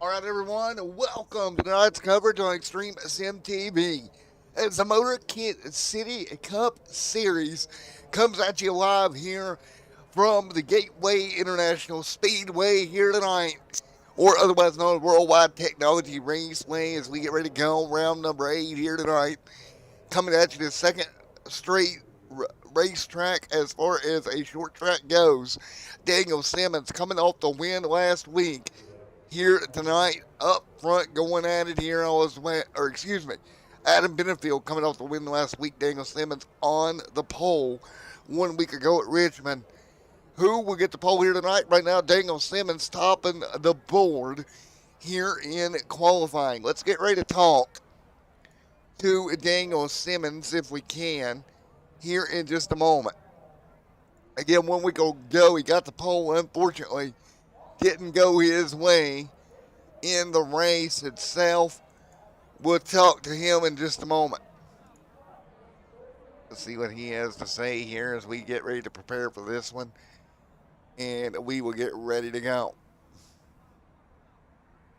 All right, everyone, welcome to tonight's coverage on Extreme Sim TV. As the Motor Kit City Cup Series comes at you live here from the Gateway International Speedway here tonight, or otherwise known as Worldwide Technology Raceway, as we get ready to go round number 8 here tonight. Coming at you the second straight racetrack as far as a short track goes. Daniel Simmons coming off the win last week here tonight up front going at it here on his way, or excuse me, Adam Benefield coming off the win last week. Daniel Simmons on the pole 1 week ago at Richmond. Who will get the pole here tonight? Right now, Daniel Simmons topping the board here in qualifying. Let's get ready to talk to Daniel Simmons if we can here in just a moment. Again, 1 week ago, he got the pole. Unfortunately, didn't go his way in the race itself. We'll talk to him in just a moment. Let's see what he has to say here as we get ready to prepare for this one. And we will get ready to go.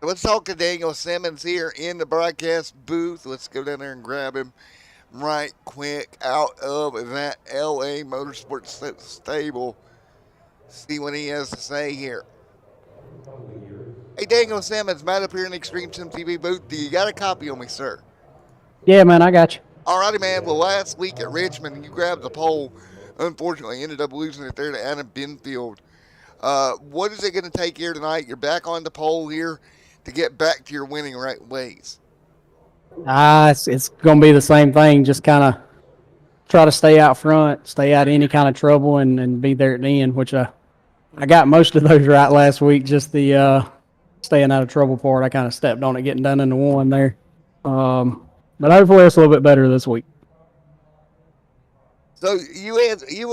So let's talk to Daniel Simmons here in the broadcast booth. Let's go down there and grab him right quick out of that LA Motorsports stable. See what he has to say here. Hey, Daniel Simmons, Matt up here in the Extreme Sim TV booth. Do you got a copy of me, sir? Yeah, man, I got you. All righty, man. Well, last week at Richmond, you grabbed the pole. Unfortunately, ended up losing it there to Adam Benfield. What is it going to take here tonight? You're back on the pole here to get back to your winning right ways. It's going to be the same thing. Just kind of try to stay out front, stay out of any kind of trouble, and be there at the end, which I got most of those right last week. Just the staying out of trouble part. I kind of stepped on it getting done into one there. But hopefully it's a little bit better this week. So you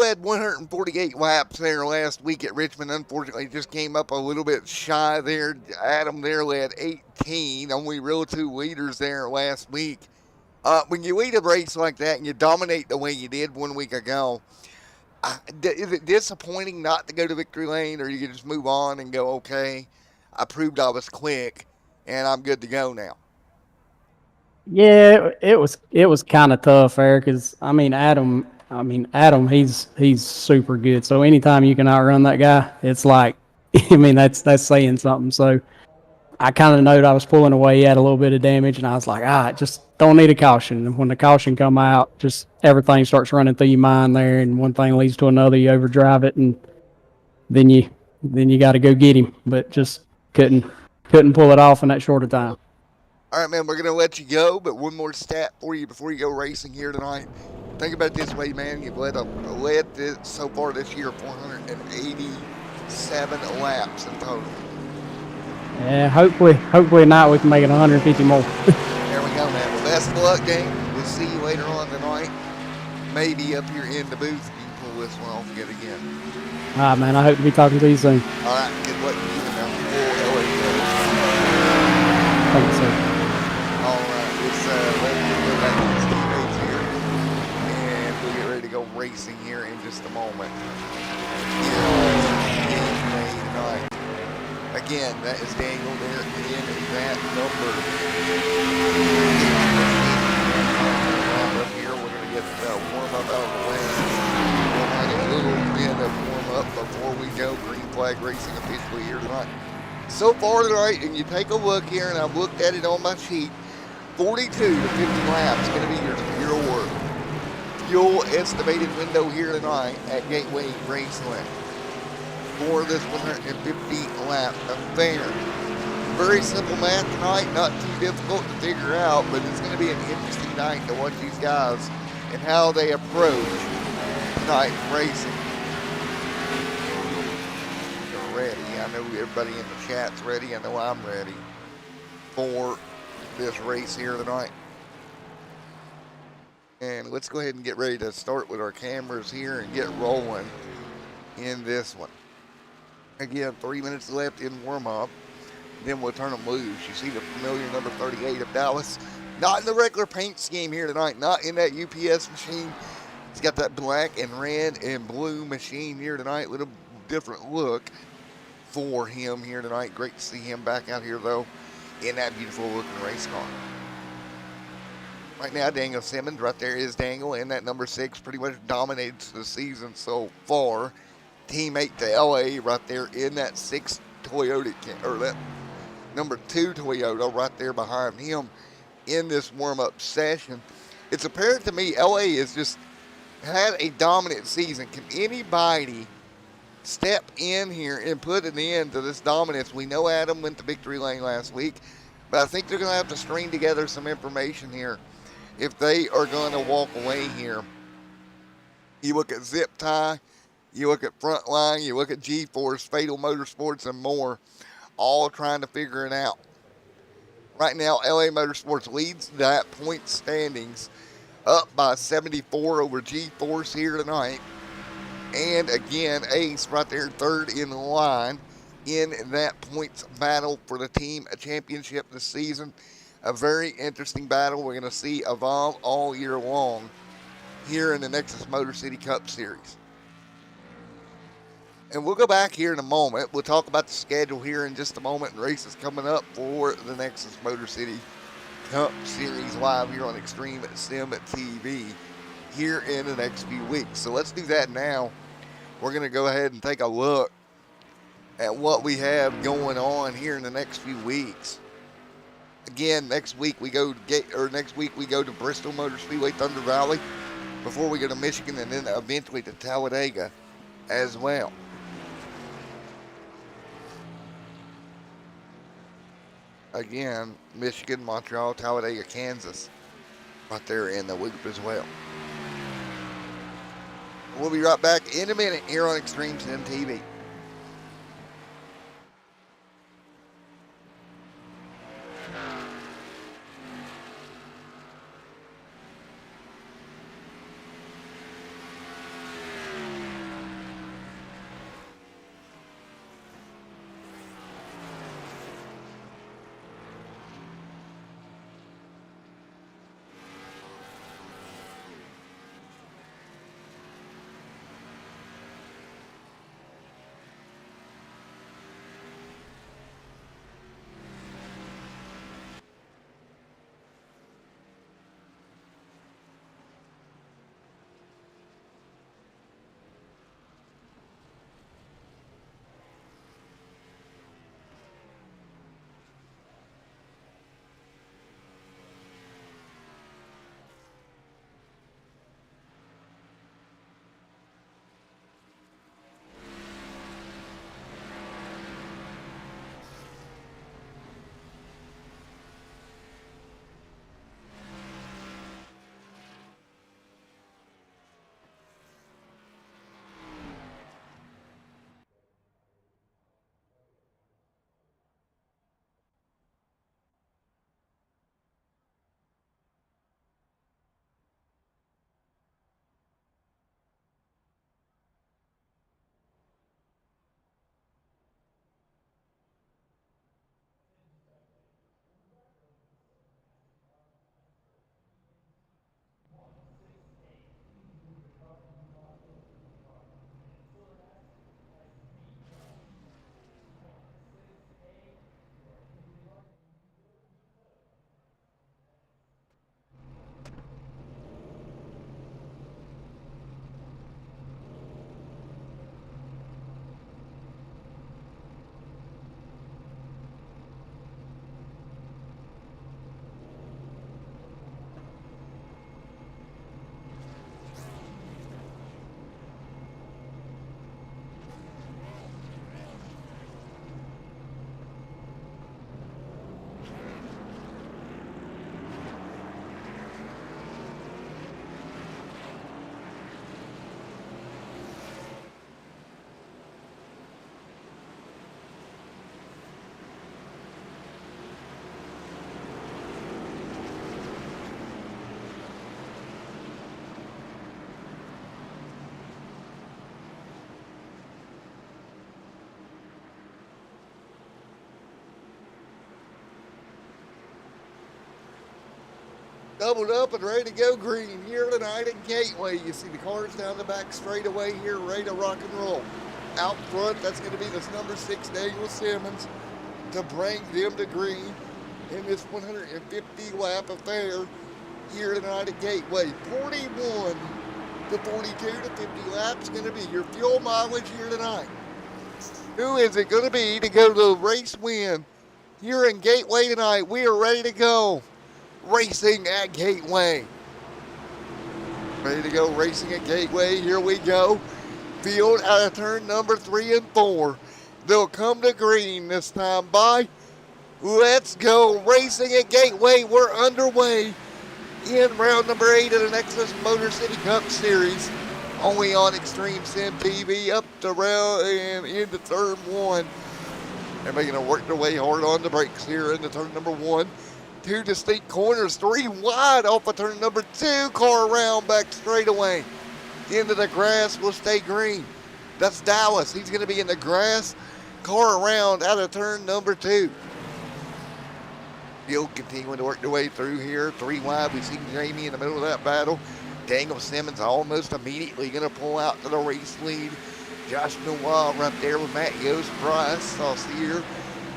had 148 laps there last week at Richmond. Unfortunately, just came up a little bit shy there. Adam there led 18, only real two leaders there last week. When you lead a race like that and you dominate the way you did 1 week ago, is it disappointing not to go to victory lane, or you can just move on and go, okay, I proved I was quick and I'm good to go now? Yeah, it was kind of tough there because Adam, he's super good. So anytime you can outrun that guy, it's like, I mean, that's saying something. So I kind of knowed I was pulling away. He had a little bit of damage, and I was like, just don't need a caution. And when the caution come out, just everything starts running through your mind there, and one thing leads to another. You overdrive it, and then you then you got to go get him. But just couldn't couldn't pull it off in that short of time. All right, man, we're going to let you go, but one more stat for you before you go racing here tonight. Think about it this way, man. You've led this, so far this year 487 laps in total. Yeah, hopefully tonight we can make it 150 more. There we go, man. Well, best of luck, gang. We'll see you later on tonight. Maybe up here in the booth, you can pull this one off yet again. All right, man. I hope to be talking to you soon. All right, good luck to you now. Thank you, sir. All right, let's go back to the teammates here, and we'll get ready to go racing here in just a moment. Here is May tonight. Again, that is Daniel there in that number. Up here, we're going to get warm up out of the way. We'll have a little bit of warm up before we go green flag racing officially here tonight. So far tonight, and you take a look here, and I've looked at it on my sheet, 42 to 50 laps going to be your award. Fuel estimated window here tonight at Gateway Raceland for this 150 lap affair. Very simple math tonight, not too difficult to figure out, but it's going to be an interesting night to watch these guys and how they approach tonight's racing. They're ready. I know everybody in the chat's ready. I know I'm ready for this race here tonight. And let's go ahead and get ready to start with our cameras here and get rolling in this one. Again, 3 minutes left in warm-up. Then we'll turn them loose. You see the familiar number 38 of Dallas. Not in the regular paint scheme here tonight. Not in that UPS machine. He's got that black and red and blue machine here tonight. Little different look for him here tonight. Great to see him back out here, though, in that beautiful looking race car. Right now, Daniel Simmons, right there is Daniel, in that number 6, pretty much dominates the season so far. Teammate to LA right there in that 6 Toyota, or that number 2 Toyota right there behind him in this warm-up session. It's apparent to me LA has just had a dominant season. Can anybody step in here and put an end to this dominance? We know Adam went to victory lane last week, but I think they're going to have to string together some information here if they are going to walk away here. You look at Zip Tie, you look at Frontline, you look at G-Force, Fatal Motorsports, and more, all trying to figure it out. Right now, LA Motorsports leads that point standings up by 74 over G-Force here tonight. And again, Ace right there third in line in that points battle for the team championship this season. A very interesting battle we're going to see evolve all year long here in the Nexus Motor City Cup Series. And we'll go back here in a moment. We'll talk about the schedule here in just a moment and races coming up for the Nexus Motor City Cup Series live here on Extreme Sim TV here in the next few weeks. So let's do that now. We're going to go ahead and take a look at what we have going on here in the next few weeks. Again, next week we go to Bristol Motor Speedway, Thunder Valley, before we go to Michigan, and then eventually to Talladega as well. Again, Michigan, Montreal, Talladega, Kansas, right there in the loop as well. We'll be right back in a minute here on Extreme Sim TV. doubled up and ready to go green here tonight at Gateway. You see the cars down the back straightaway here, ready to rock and roll. Out front, that's going to be this number 6 Daniel Simmons to bring them to green in this 150 lap affair here tonight at Gateway. 41 to 42 to 50 laps going to be your fuel mileage here tonight. Who is it going to be to go to the race win here in Gateway tonight? We are ready to go. Racing at Gateway. Ready to go racing at Gateway. Here we go. Field out of turn number 3 and 4. They'll come to green this time by. Let's go. Racing at Gateway. We're underway in round number 8 of the Nexus Motor City Cup Series. Only on Extreme Sim TV up to round and into turn 1. Everybody going to work their way hard on the brakes here into turn number 1. 2 distinct corners, 3 wide off of turn number 2. Car around back straight away. Into the grass will stay green. That's Dallas. He's going to be in the grass. Car around out of turn number 2. Field continuing to work their way through here. 3 wide. We see Jamie in the middle of that battle. Daniel Simmons almost immediately going to pull out to the race lead. Josh Noir right there with Matt Yost, Bryce Saucier,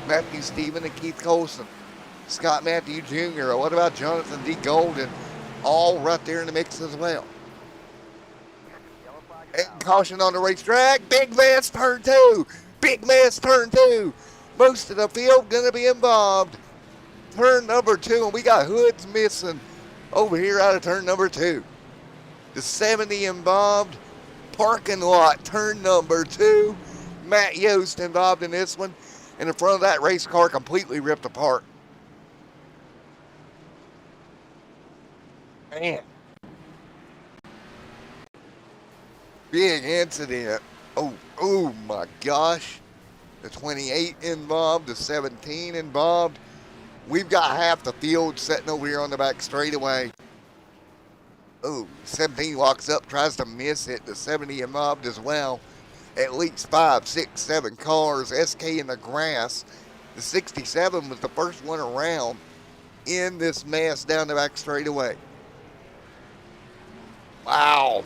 Matthew Stephen, and Keith Colson. Scott Matthew Jr. What about Jonathan D. Golden? All right there in the mix as well. And caution on the racetrack. Big mess turn 2. Big mess turn 2. Most of the field going to be involved. Turn number 2, and we got hoods missing over here out of turn number 2. The 70 involved. Parking lot, turn number 2. Matt Yost involved in this one. And in front of that race car completely ripped apart. Man. Big incident. Oh my gosh. The 28 involved, the 17 involved. We've got half the field sitting over here on the back straightaway. Oh, 17 walks up, tries to miss it. The 70 involved as well. At least 5, 6, 7 cars. SK in the grass. The 67 was the first one around in this mess down the back straightaway. Wow.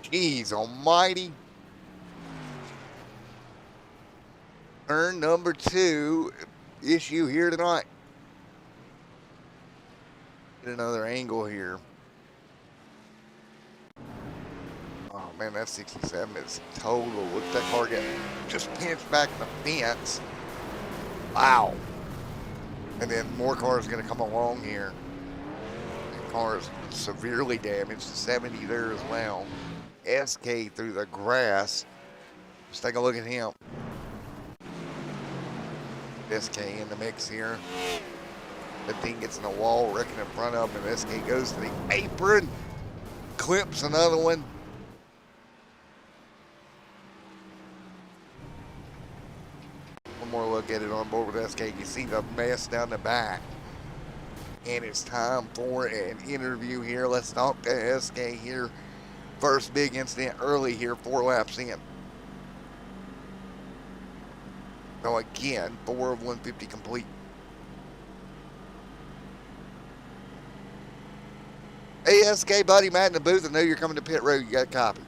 Jeez almighty. Turn number 2 issue here tonight. Get another angle here. Oh man, that 67 is total. Look at that car get just pinched back in the fence. Wow. And then more cars going to come along here. The car is severely damaged. 70 there as well. SK through the grass. Let's take a look at him. SK in the mix here. The thing gets in the wall, wrecking in front of him, and SK goes to the apron. Clips another one. One more look at it on board with SK. You see the mess down the back. And it's time for an interview here. Let's talk to SK here. First big incident early here, 4 laps in. So again, 4 of 150 complete. Hey, SK buddy, Matt in the booth. I know you're coming to pit road. You got a copy.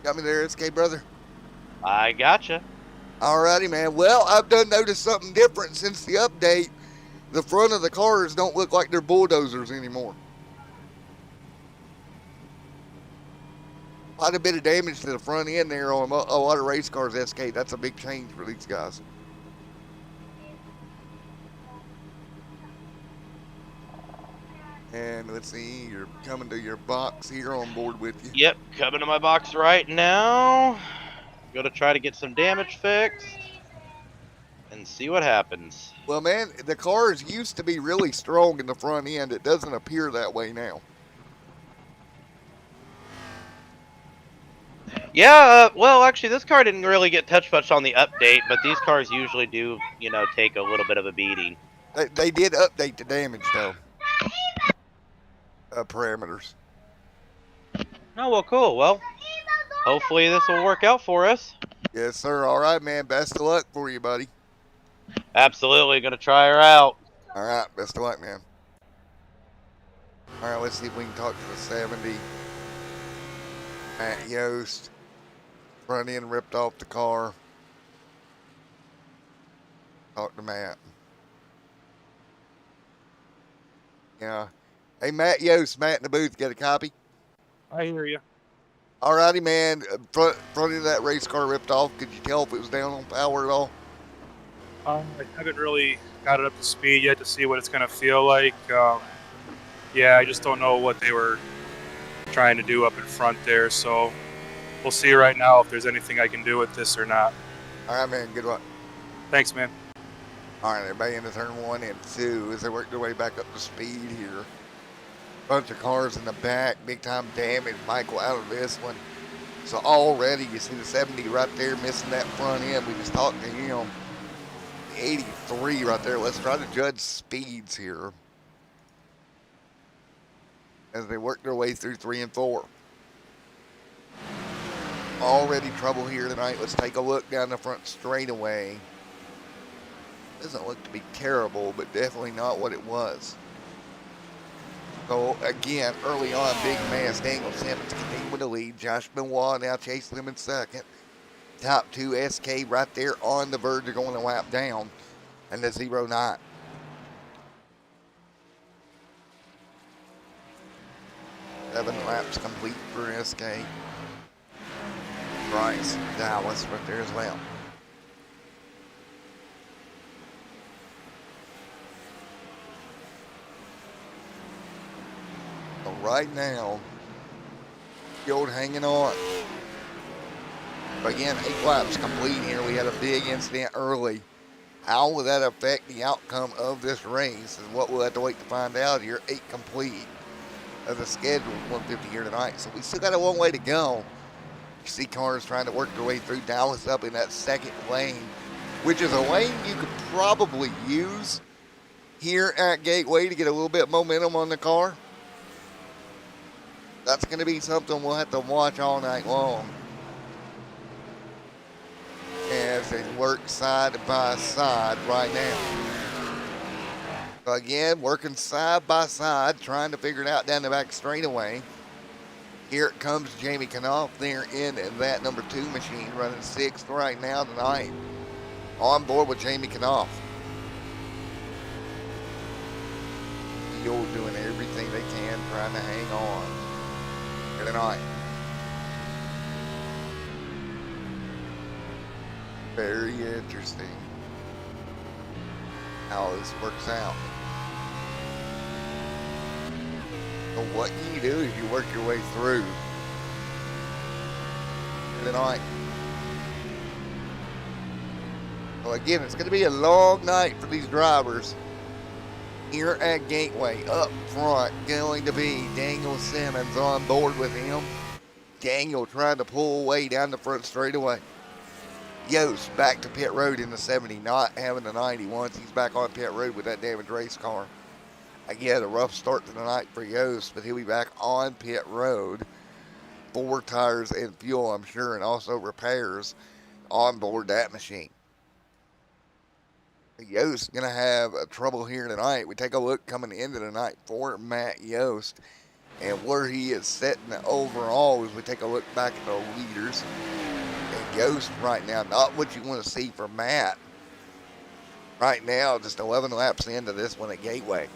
Got me there, SK brother? I gotcha. Alrighty, man. Well, I've done noticed something different since the update. The front of the cars don't look like they're bulldozers anymore. Quite a bit of damage to the front end there on a lot of race cars, SK. That's a big change for these guys. And let's see, you're coming to your box here on board with you. Yep, coming to my box right now. Gonna try to get some damage fixed and see what happens. Well, man, the cars used to be really strong in the front end. It doesn't appear that way now. Yeah, well, actually, this car didn't really get touched much on the update, but these cars usually do, take a little bit of a beating. They did update the damage, though. Parameters. Oh, well, cool. Well, hopefully this will work out for us. Yes, sir. All right, man. Best of luck for you, buddy. Absolutely, gonna try her out. All right, best of luck, man. All right, let's see if we can talk to the 70. Matt Yost. Front end ripped off the car. Talk to Matt. Yeah. Hey, Matt Yost, Matt in the booth, get a copy? I hear you. All righty, man. Front end of that race car ripped off. Could you tell if it was down on power at all? I haven't really got it up to speed yet to see what it's going to feel like. Yeah, I just don't know what they were trying to do up in front there. So we'll see right now if there's anything I can do with this or not. All right, man. Good luck. Thanks, man. All right, everybody into turn 1 and 2 as they work their way back up to speed here. Bunch of cars in the back, big time damage. Michael out of this one. So already you see the 70 right there missing that front end. We just talked to him. 83 right there. Let's try to judge speeds here as they work their way through 3 and 4. Already trouble here tonight. Let's take a look down the front straightaway. Doesn't look to be terrible, but definitely not what it was. So again, early on, big mass. Daniel Simmons continuing with the lead. Josh Benoit now chasing him in second. Top 2 SK right there on the verge of going a lap down. And the 09. Seven laps complete for SK. Bryce Dallas right there as well. So right now, Field hanging on. But again, 8 laps complete here. We had a big incident early. How will that affect the outcome of this race is what we'll have to wait to find out here. 8 complete of the scheduled 150 here tonight. So we still got a long way to go. You see cars trying to work their way through. Dallas up in that second lane, which is a lane you could probably use here at Gateway to get a little bit of momentum on the car. That's going to be something we'll have to watch all night long as they work side by side right now. So again, working side by side, trying to figure it out down the back straightaway. Here it comes Jamie Knopf there in that number 2 machine, running 6th right now tonight. On board with Jamie Knopf. Field doing everything they can, trying to hang on here tonight. Very interesting how this works out. So what you do is you work your way through tonight. So again, it's going to be a long night for these drivers here at Gateway. Up front, going to be Daniel Simmons on board with him. Daniel trying to pull away down the front straightaway. Yost back to pit road in the 70, not having the 90 once he's back on pit road with that damaged race car. Again, a rough start to the night for Yost, but he'll be back on pit road. 4 tires and fuel, I'm sure, and also repairs on board that machine. Yost going to have trouble here tonight. We take a look coming into the night for Matt Yost and where he is setting the overall as we take a look back at the leaders. And Yost right now, not what you want to see for Matt. Right now, just 11 laps into this one at Gateway.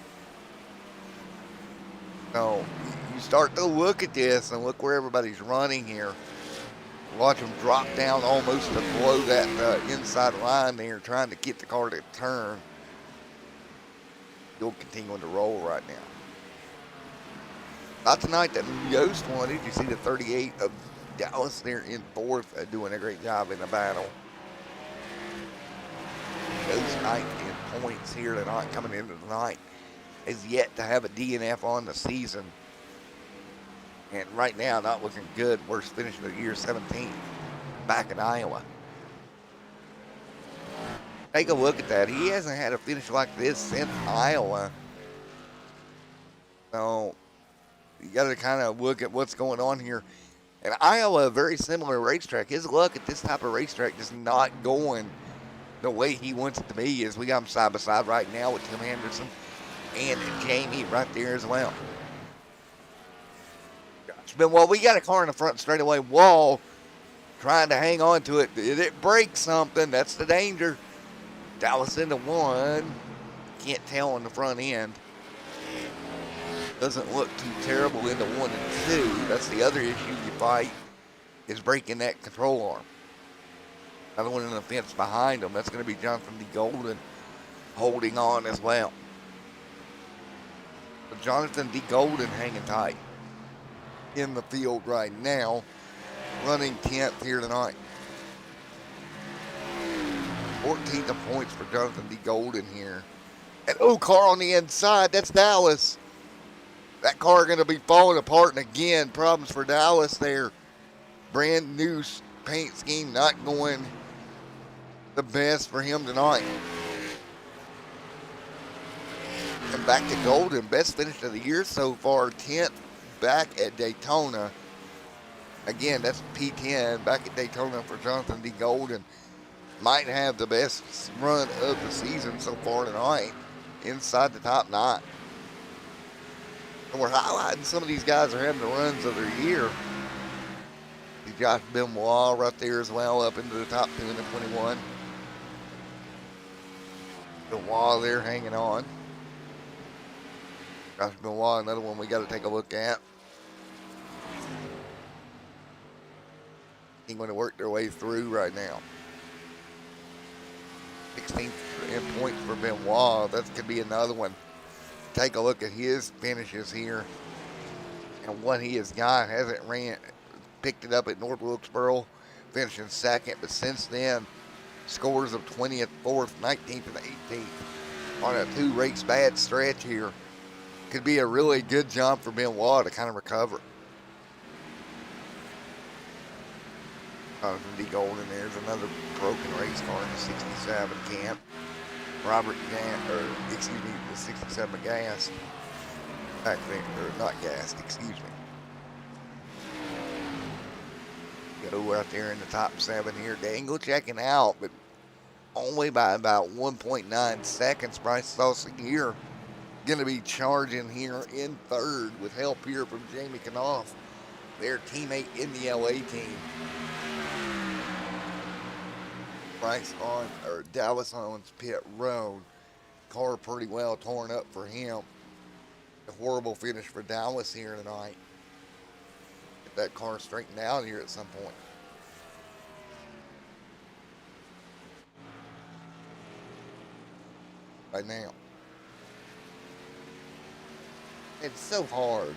So you start to look at this and look where everybody's running here. Watch them drop down almost to below that inside line there, trying to get the car to turn. You'll continue to roll right now. Not tonight that Yost wanted. You see the 38 of Dallas there in 4th, doing a great job in the battle. Yost 9th in points here tonight, coming into the night. Is yet to have a DNF on the season. And right now, not looking good. Worst finish of the year, 17th, back in Iowa. Take a look at that. He hasn't had a finish like this since Iowa. So, you got to kind of look at what's going on here. And Iowa, a very similar racetrack. His luck at this type of racetrack is not going the way he wants it to be. As we got him side by side right now with Tim Henderson and Jamie right there as well. Well, we got a car in the front straightaway wall trying to hang on to it. Did it break something? That's the danger. Dallas into one. Can't tell on the front end. Doesn't look too terrible into 1 and 2. That's the other issue you fight, is breaking that control arm. Another one in the fence behind him. That's going to be Jonathan D. Golden holding on as well. But Jonathan D. Golden hanging tight in the field right now, running 10th here tonight. 14th of points for Jonathan D. Golden here. And car on the inside, that's Dallas. That car going to be falling apart, and again, problems for Dallas there. Brand new paint scheme, not going the best for him tonight. And back to Golden, best finish of the year so far, 10th back at Daytona. Again, that's P10 back at Daytona for Jonathan D. Golden. Might have the best run of the season so far tonight, inside the top 9. And we're highlighting some of these guys are having the runs of their year. Josh Benoit right there as well, up into the top 2 in the 21. Benoit there hanging on. Josh Benoit, another one we got to take a look at. He's going to work their way through right now. 16th in points for Benoit. That could be another one. Take a look at his finishes here and what he has got. Hasn't picked it up at North Wilkesboro, finishing 2nd, but since then, scores of 20th, 4th, 19th, and 18th on a 2-race bad stretch here. Could be a really good job for Benoit to kind of recover. Jonathan D. Golden, there's another broken race car in the 67 camp. Robert Gas, or excuse me, the 67 Gas. Back there, or not Gas, excuse me. Go out there in the top 7 here. Dangle checking out, but only by about 1.9 seconds. Bryce Saucier going to be charging here in 3rd with help here from Jamie Knopf, their teammate in the LA team. Bryce on, or Dallas owns pit road. Car pretty well torn up for him. A horrible finish for Dallas here tonight. Get that car straightened out here at some point. Right now. It's so hard.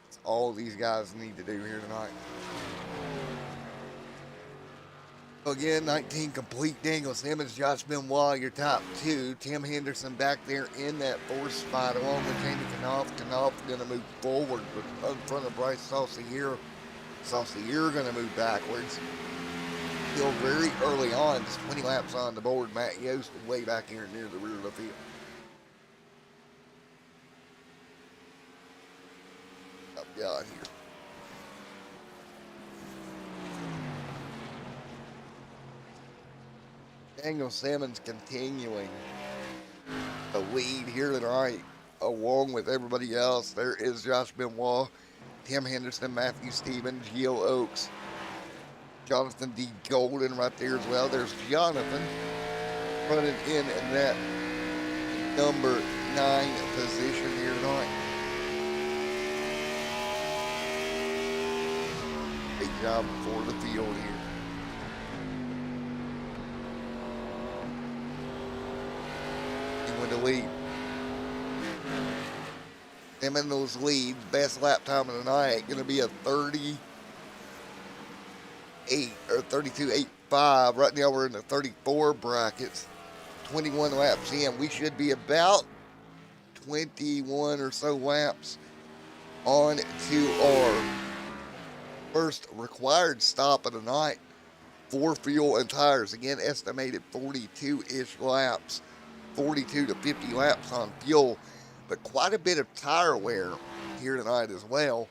It's all these guys need to do here tonight. Again, 19 complete. Daniel Simmons, Josh Benoit, your top 2. Tim Henderson back there in that 4th spot along with Jamie Knopf. Knopf going to move forward in front of Bryce Saucier. Saucier going to move backwards. Still very early on, just 20 laps on the board. Matt Yost way back here near the rear of the field. Up God here. Daniel Simmons continuing the lead here tonight, along with everybody else. There is Josh Benoit, Tim Henderson, Matthew Stevens, Gio Oaks, Jonathan D. Golden right there as well. There's Jonathan running in that number 9 position here tonight. Big job for the field here. To lead. Them in those leads, best lap time of the night, going to be a 38 or 32.85. Right now we're in the 34 brackets. 21 laps in. We should be about 21 or so laps on to our first required stop of the night for fuel and tires. Again, estimated 42-ish laps 42 to 50 laps on fuel, but quite a bit of tire wear here tonight as well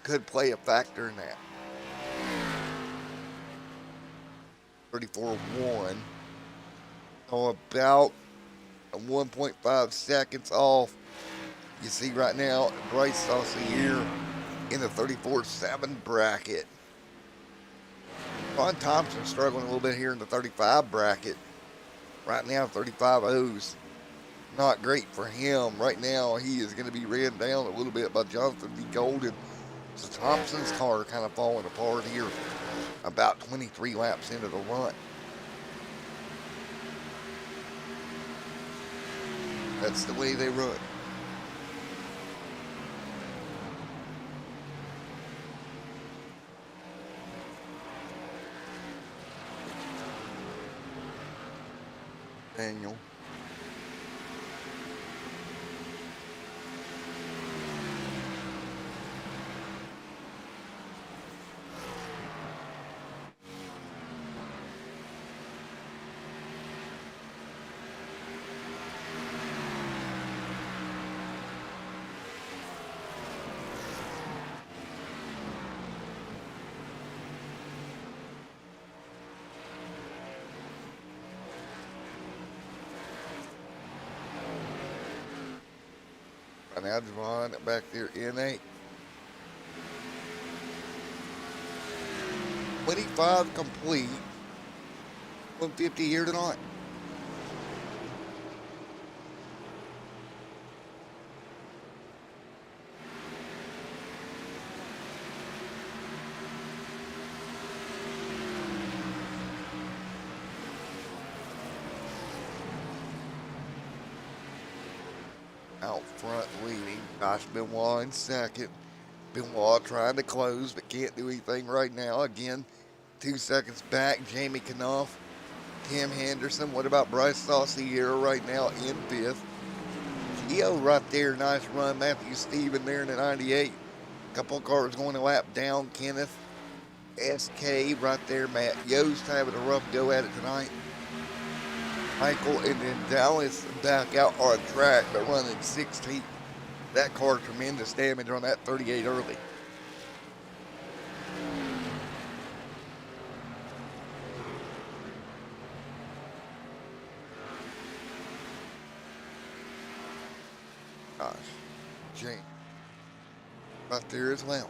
could play a factor in that. 34.1. So about 1.5 seconds off. You see right now, Bryce Saucy here in the 34.7 bracket. Ron Thompson struggling a little bit here in the 35 bracket. Right now, 35.0's not great for him. Right now, he is going to be ran down a little bit by Jonathan D. Golden. So Thompson's car kind of falling apart here about 23 laps into the run. That's the way they run. Daniel. Right now, Javon back there in 8. 25 complete. 150 here tonight. Out front leading, Josh Benoit in second. Benoit trying to close, but can't do anything right now. Again, 2 seconds back, Jamie Knopf, Tim Henderson. What about Bryce Saucy here right now in 5th? Geo right there, nice run. Matthew Stephen there in the 98. Couple of cars going a lap down. Kenneth SK right there. Matt Yost having a rough go at it tonight. Michael and then Dallas back out on track, but running 16th. That car, tremendous damage on that 38 early. Gosh, Jane, right there as well.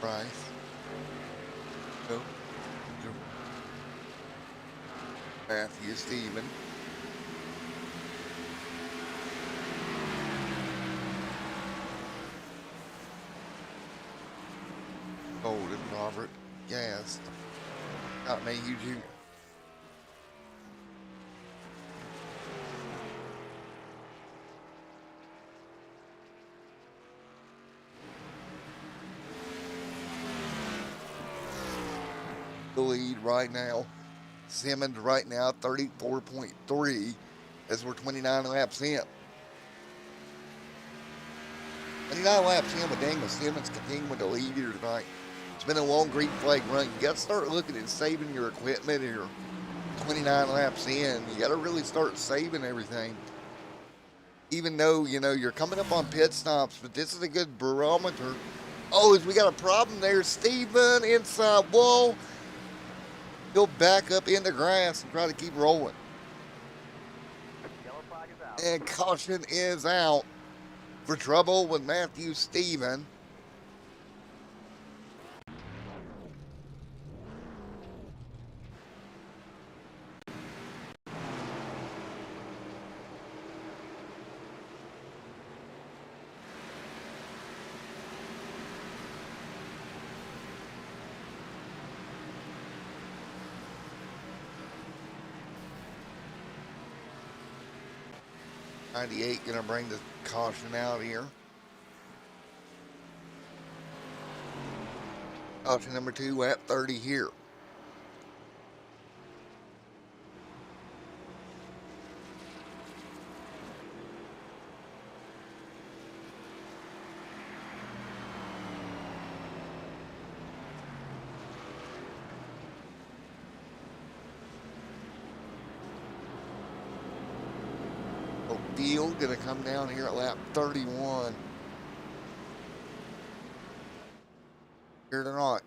Bryce. No. Matthew Stephen. Golden, Robert, Gast. Got Mayhew Jr. The lead right now. Simmons right now 34.3 as we're 29 laps in. 29 laps in with Daniel Simmons continuing to lead here tonight. It's been a long green flag run. You got to start looking at saving your equipment here. 29 laps in, you got to really start saving everything. Even though, you know, you're coming up on pit stops, but this is a good barometer. Oh, we got a problem there. Steven inside wall. He'll back up in the grass and try to keep rolling. And caution is out for trouble with Matthew Stephen. '98 gonna bring the caution out here. Option number 2, lap 30 here. Field gonna come down here at lap 31. Here tonight.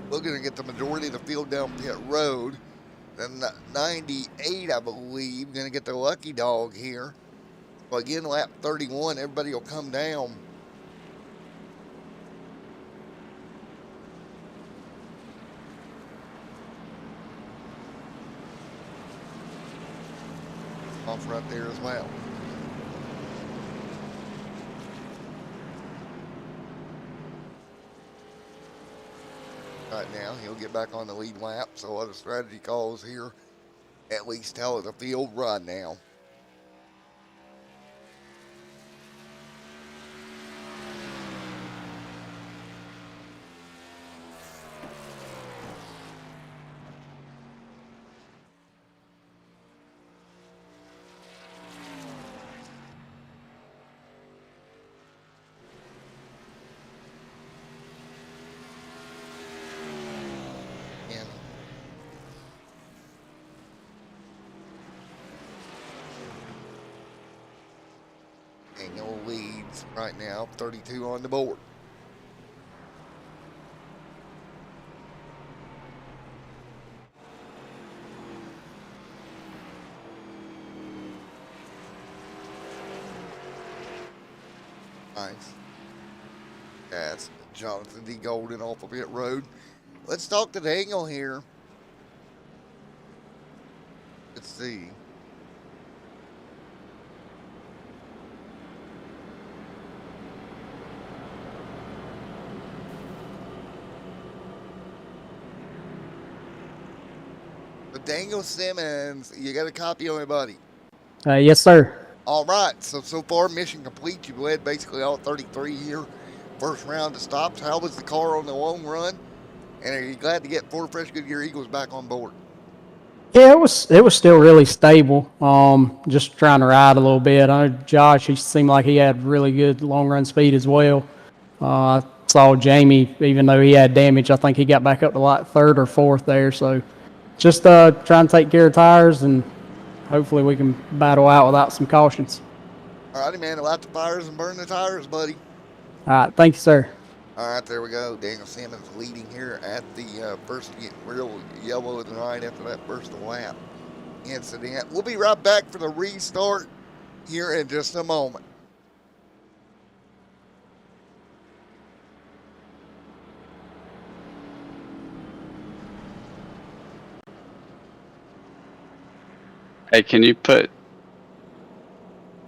We're gonna get the majority of the field down pit road. Then 98, I believe, gonna get the lucky dog here. So again, lap 31, everybody will come down. Off right there as well. Right now, he'll get back on the lead lap, so what the strategy calls here at least tell it the field right now. Daniel leads right now, 32 on the board. Nice. That's Jonathan D. Golden off of pit road. Let's talk to Daniel here. Let's see. But Daniel Simmons, you got a copy of me, buddy? Yes, sir. All right, so far mission complete. You've led basically all 33 here. First round of stops. How was the car on the long run? And are you glad to get 4 fresh Goodyear Eagles back on board? Yeah, it was still really stable. Just trying to ride a little bit. I know Josh, he seemed like he had really good long run speed as well. I saw Jamie, even though he had damage, I think he got back up to like 3rd or 4th there. So just trying to take care of tires, and hopefully we can battle out without some cautions. All righty, man. Light the fires and burn the tires, buddy. All right, thank you, sir. All right, there we go. Daniel Simmons leading here at the first real yellow tonight after that first lap incident. We'll be right back for the restart here in just a moment. Hey, can you put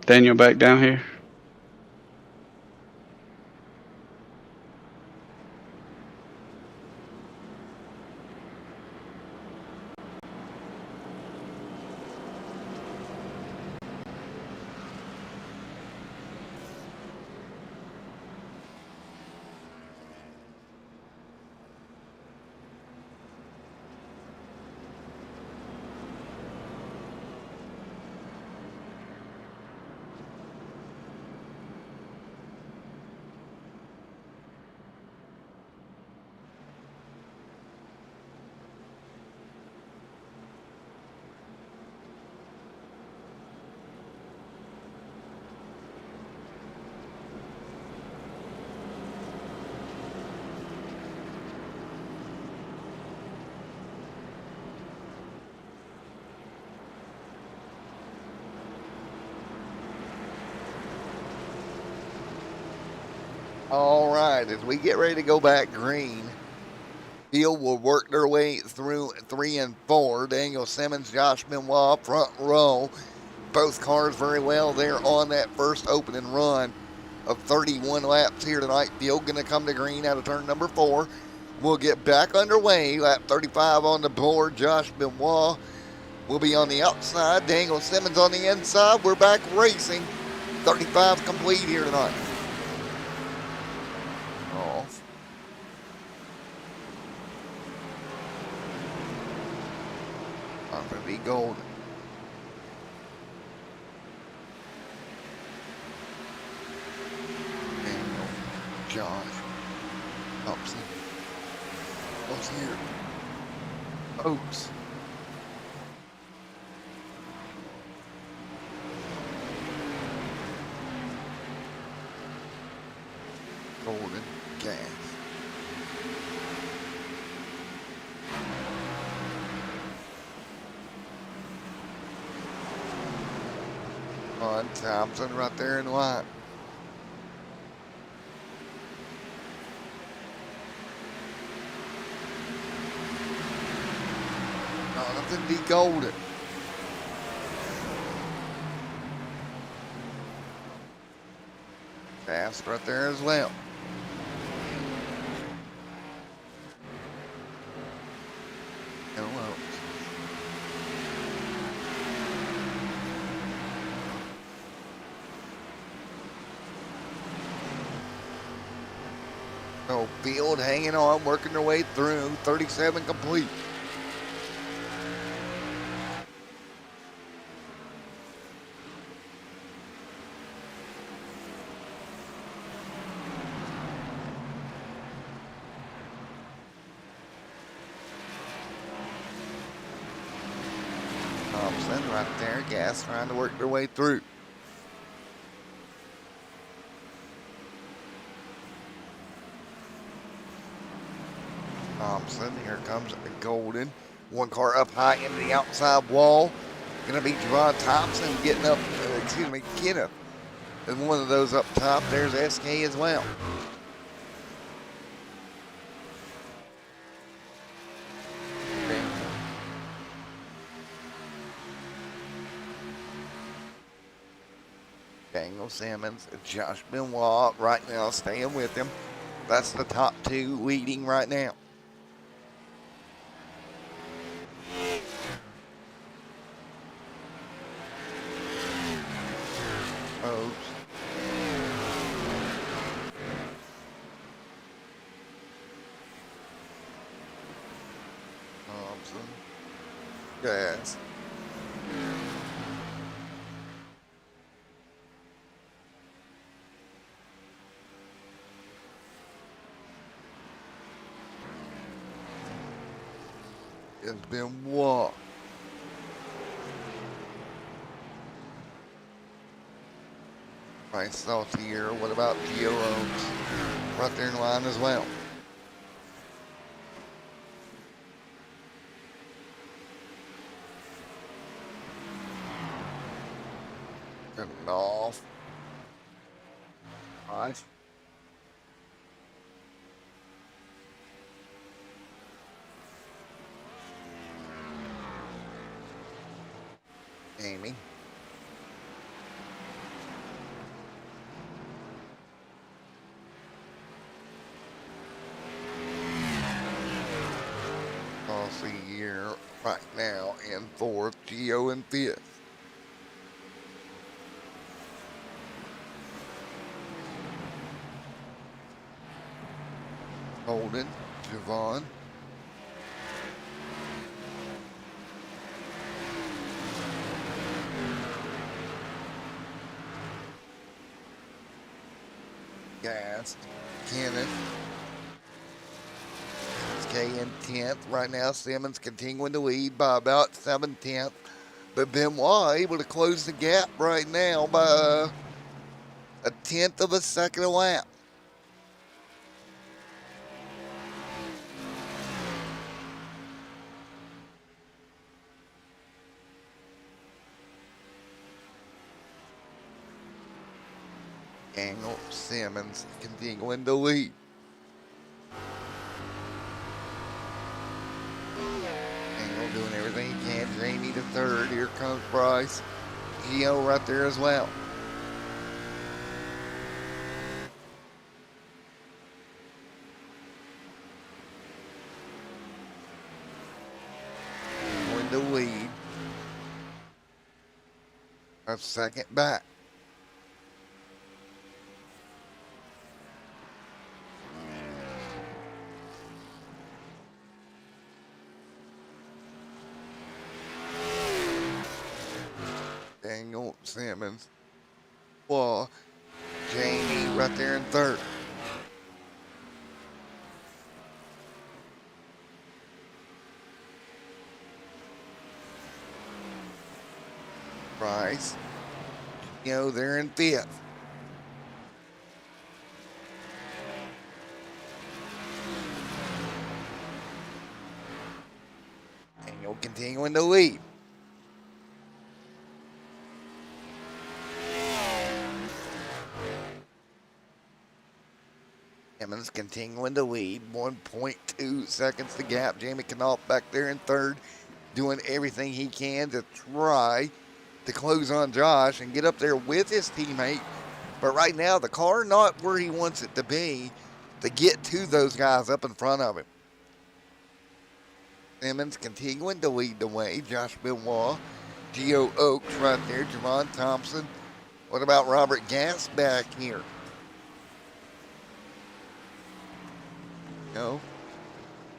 Daniel back down here? All right, as we get ready to go back green, field will work their way through 3 and 4. Daniel Simmons, Josh Benoit, front row. Both cars very well there on that first opening run of 31 laps here tonight. Field going to come to green out of turn number 4. We'll get back underway. Lap 35 on the board. Josh Benoit will be on the outside. Daniel Simmons on the inside. We're back racing 35 complete here tonight. Off. Not gonna be golden. Daniel, Josh, Thompson, what's here? Oaks. Golden, gas. On Thompson right there in white. Nothing be golden. Fast right there as well. Hello. So field hanging on, working their way through. 37 complete. Thompson right there, gas trying to work their way through. Thompson, here comes Golden. One car up high into the outside wall. Gonna be Javon Thompson getting up, Kenneth. And one of those up top, there's SK as well. Daniel Simmons, Josh Benoit right now staying with him. That's the top two leading right now. Oops. Thompson. Gas. It's been walked. Nice thoughts here. What about Geo Roads? Right there in line as well. Coming off. Nice. Amy. Aussie here right now in fourth, Geo in fifth. Holden, Javon. Gas, Kenneth. SK in 10th. Right now, Simmons continuing to lead by about 7/10. But Benoit able to close the gap right now by a 1/10 of a second a lap. Daniel Simmons continuing to lead. Daniel doing everything he can. Jamie to third. Here comes Bryce. Geo right there as well. Going to lead. A second back. Simmons. Well, Jamie right there in third. Price. They're in fifth. And you'll continuing to lead. Simmons continuing to lead. 1.2 seconds to gap. Jamie Knopf back there in third, doing everything he can to try to close on Josh and get up there with his teammate. But right now, the car not where he wants it to be to get to those guys up in front of him. Simmons continuing to lead the way. Josh Benoit, Geo Oaks right there, Javon Thompson. What about Robert Gass back here? No.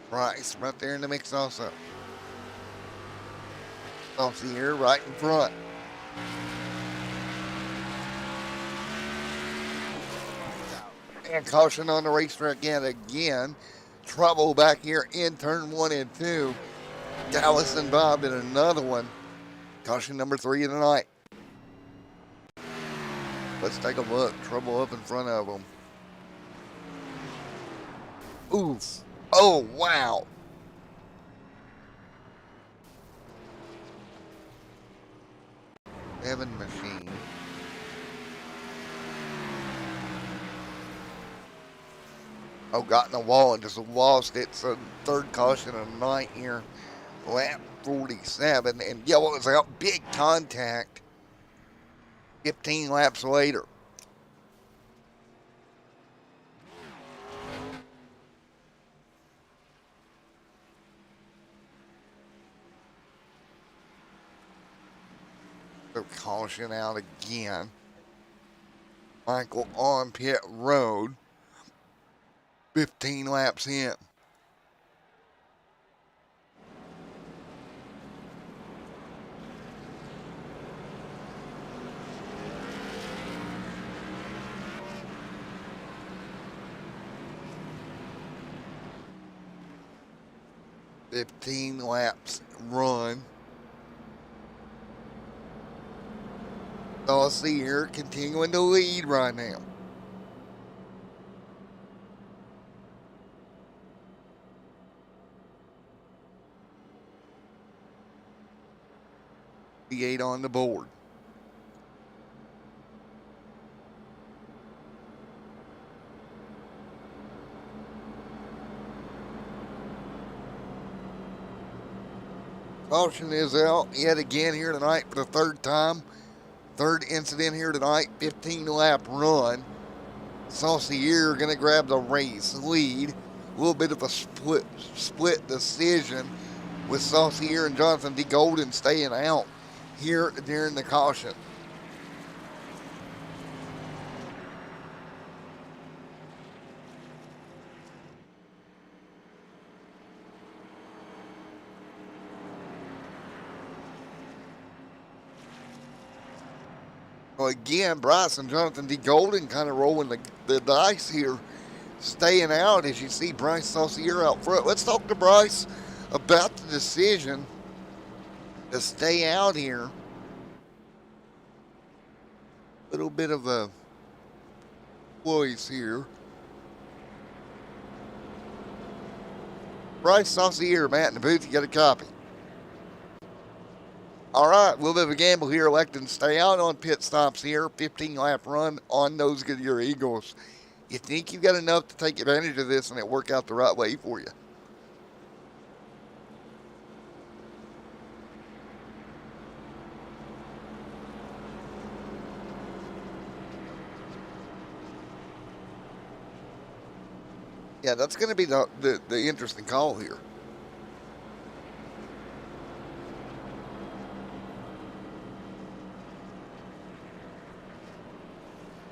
Price right there in the mix also. Saucier right in front. And caution on the racetrack again. Trouble back here in turn 1 and 2. Dallas involved in another one. Caution number 3 of the night. Let's take a look. Trouble up in front of them. Oof. Oh, wow. Evan Machine. Oh, got in the wall and just lost it. So third caution of the night here. Lap 47. And yellow is out. Big contact. 15 laps later. So caution out again. Michael on pit road. 15 laps in. Fifteen laps run. Saucier continuing to lead right now. The 8 on the board. Caution is out yet again here tonight for the third time. Third incident here tonight, 15 lap run. Saucier going to grab the race lead. A little bit of a split decision with Saucier and Jonathan D. Golden staying out here during the caution. Well, again, Bryce and Jonathan D. Golden kind of rolling the dice here, staying out as you see Bryce Saucier out front. Let's talk to Bryce about the decision to stay out here. A little bit of a voice here. Bryce Saucier, Matt in the booth, you got a copy. All right, a little bit of a gamble here, electing to stay out on pit stops here. 15-lap run on those Goodyear Eagles. You think you've got enough to take advantage of this and it work out the right way for you? Yeah, that's going to be the interesting call here.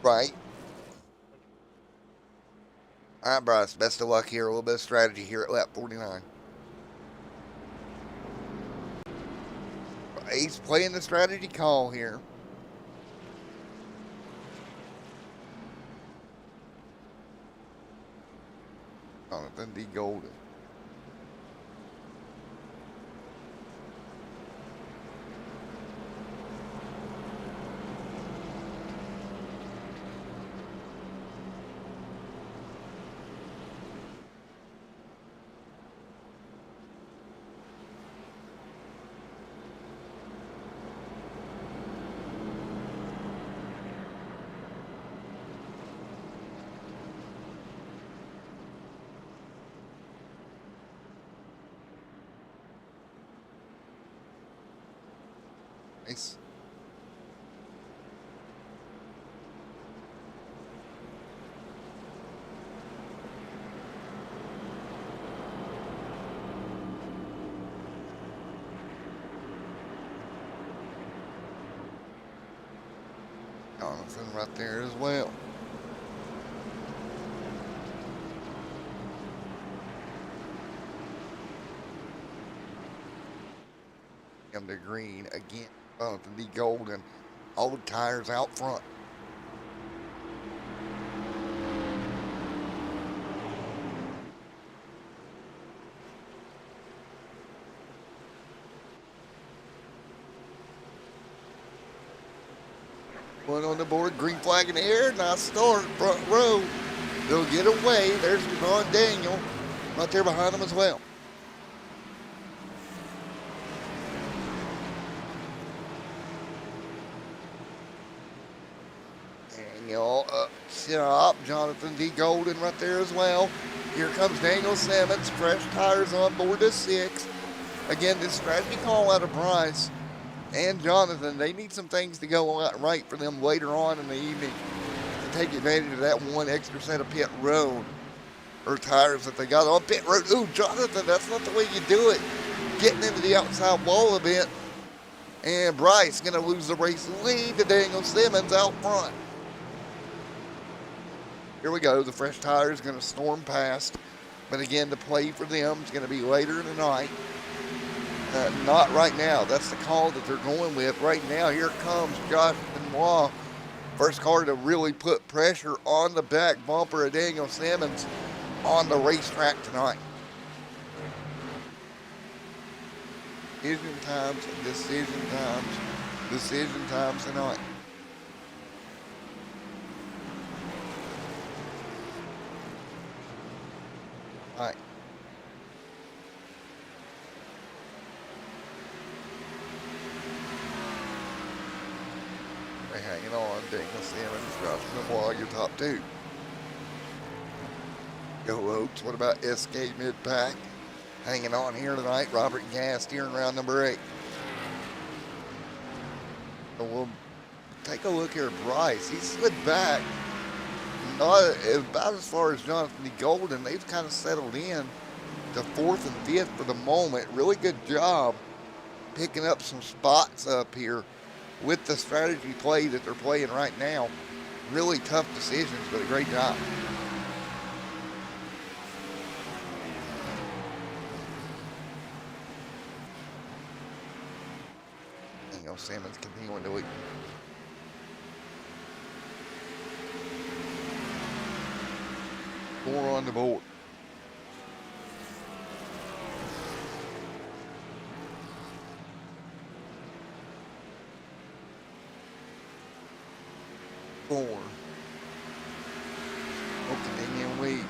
Right. All right, Bryce, best of luck here. A little bit of strategy here at lap 49. He's playing the strategy call here. Jonathan D. Golden. Nice. Jonathan right there as well. Him to green again. Jonathan D. Golden. All the tires out front. One on the board, green flag in the air, nice start, front row. They'll get away. There's Ron Daniel right there behind them as well. Daniel up top, Jonathan D. Golden right there as well. Here comes Daniel Simmons, fresh tires on board to 6. Again, this strategy call out of Bryce and Jonathan, they need some things to go right for them later on in the evening to take advantage of that one extra set of pit road or tires that they got on pit road. Ooh, Jonathan, that's not the way you do it. Getting into the outside wall a bit. And Bryce going to lose the race lead to Daniel Simmons out front. Here we go. The fresh tire is going to storm past. But again, the play for them is going to be later in the night. Not right now. That's the call that they're going with. Right now, here comes Josh Benoit. First car to really put pressure on the back bumper of Daniel Simmons on the racetrack tonight. Decision times tonight. All right. They're hanging on. Daniel Simmons, Josh Benoit, your top two. Go Oaks. What about SK mid-pack? Hanging on here tonight. Robert Gass steering round number 8. So we'll take a look here at Bryce. He slid back. Not about as far as Jonathan D. Golden. They've kind of settled in to 4th and 5th for the moment. Really good job picking up some spots up here with the strategy play that they're playing right now. Really tough decisions, but a great job. Daniel Simmons continuing to lead. Four on the board. Four. Canadian lead.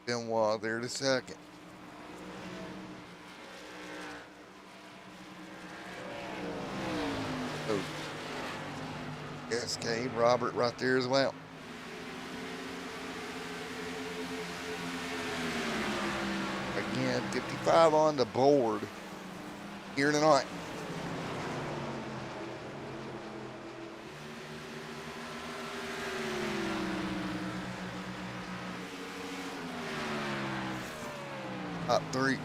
Benoit there to second. Cascade, Robert right there as well. Again, 55 on the board here tonight. Top 3.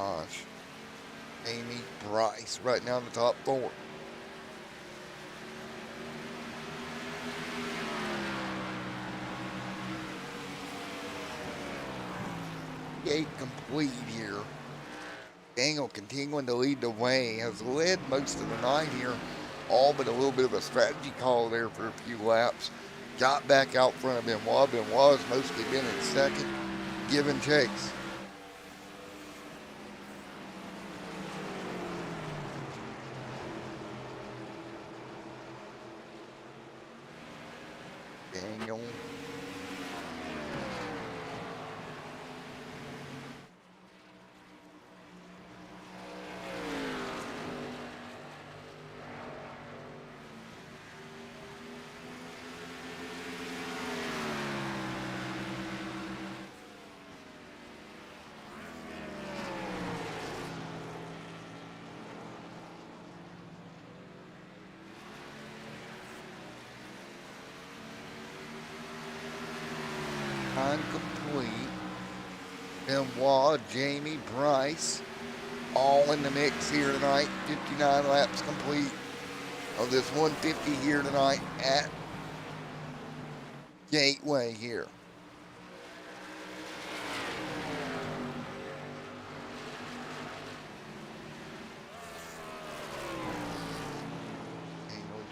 Josh, Amy, Bryce, right now in the top four. Gate complete here. Daniel continuing to lead the way, has led most of the night here, all but a little bit of a strategy call there for a few laps. Got back out front of Benoit. Benoit has mostly been in second, giving chase. Daniel. Complete. Benoit, Jamie, Bryce, all in the mix here tonight. 59 laps complete of this 150 here tonight at Gateway here.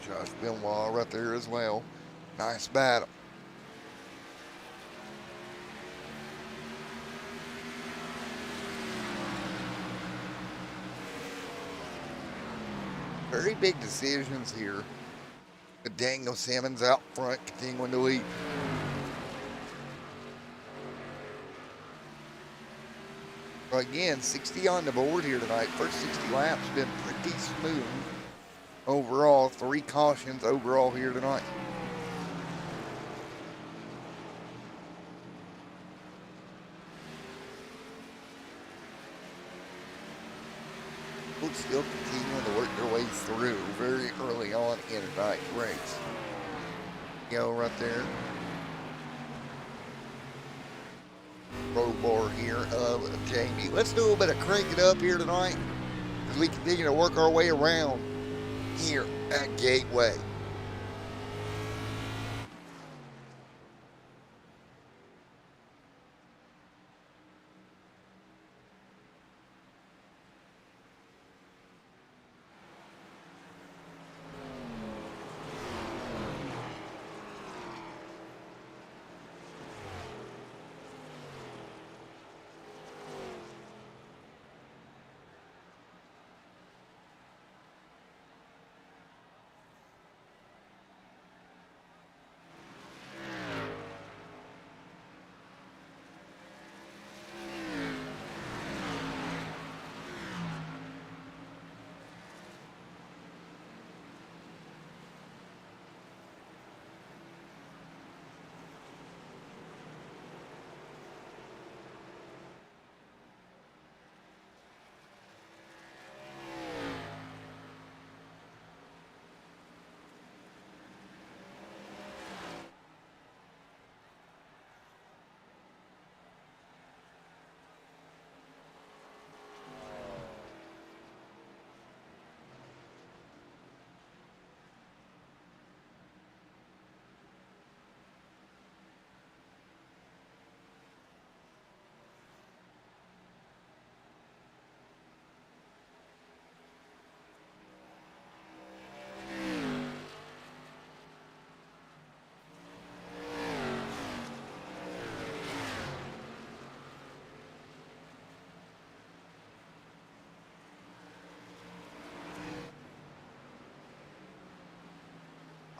Josh Benoit right there as well. Nice battle. Very big decisions here. But Daniel Simmons out front, continuing to lead. So again, 60 on the board here tonight. First 60 laps been pretty smooth overall. 3 cautions overall here tonight. Will still continuing to work their way through very early on in tonight's race. Go right there. Roll bar here of Jamie. Let's do a little bit of cranking up here tonight as we continue to work our way around here at Gateway.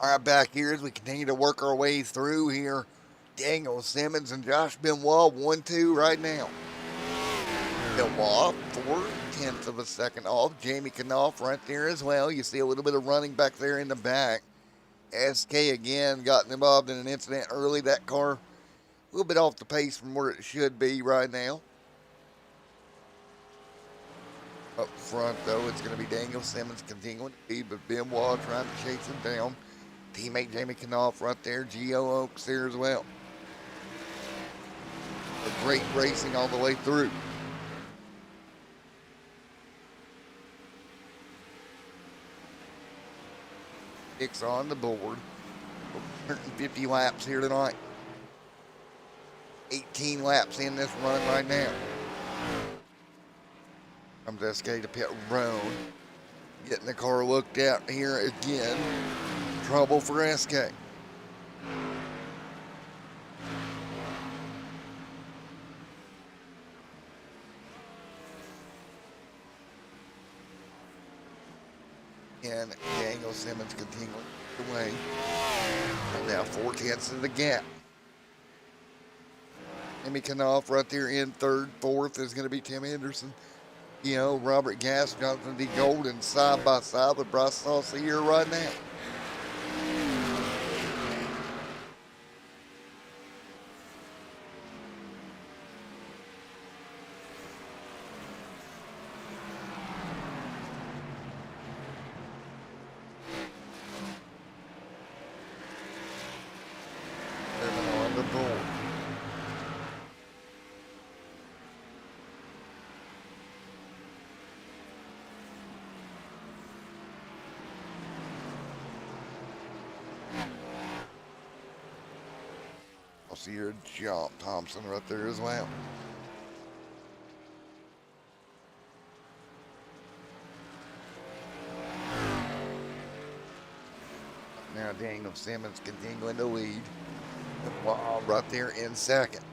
All right, back here as we continue to work our way through here. Daniel Simmons and Josh Benoit 1-2 right now. Benoit 4/10 of a second off. Jamie Knopf right there as well. You see a little bit of running back there in the back. SK again got involved in an incident early. That car a little bit off the pace from where it should be right now. Up front, though, it's going to be Daniel Simmons continuing to be, but Benoit trying to chase him down. Teammate Jamie Knopf right there. Geo Oaks there as well. A great racing all the way through. Six on the board. 150 laps here tonight. 18 laps in this run right now. Comes SK to pit road. Getting the car looked at here again. Trouble for SK. And Daniel Simmons continuing away. And now 4/10 of the gap. Timmy Knopf right there in third. Fourth is going to be Tim Henderson. You know, Robert Gass, Jonathan D. Golden side by side with Bryce Saucy here right now. Living on the board. I'll see your John Thompson right there as well. Now Daniel Simmons continuing to lead. And Wild right there in second.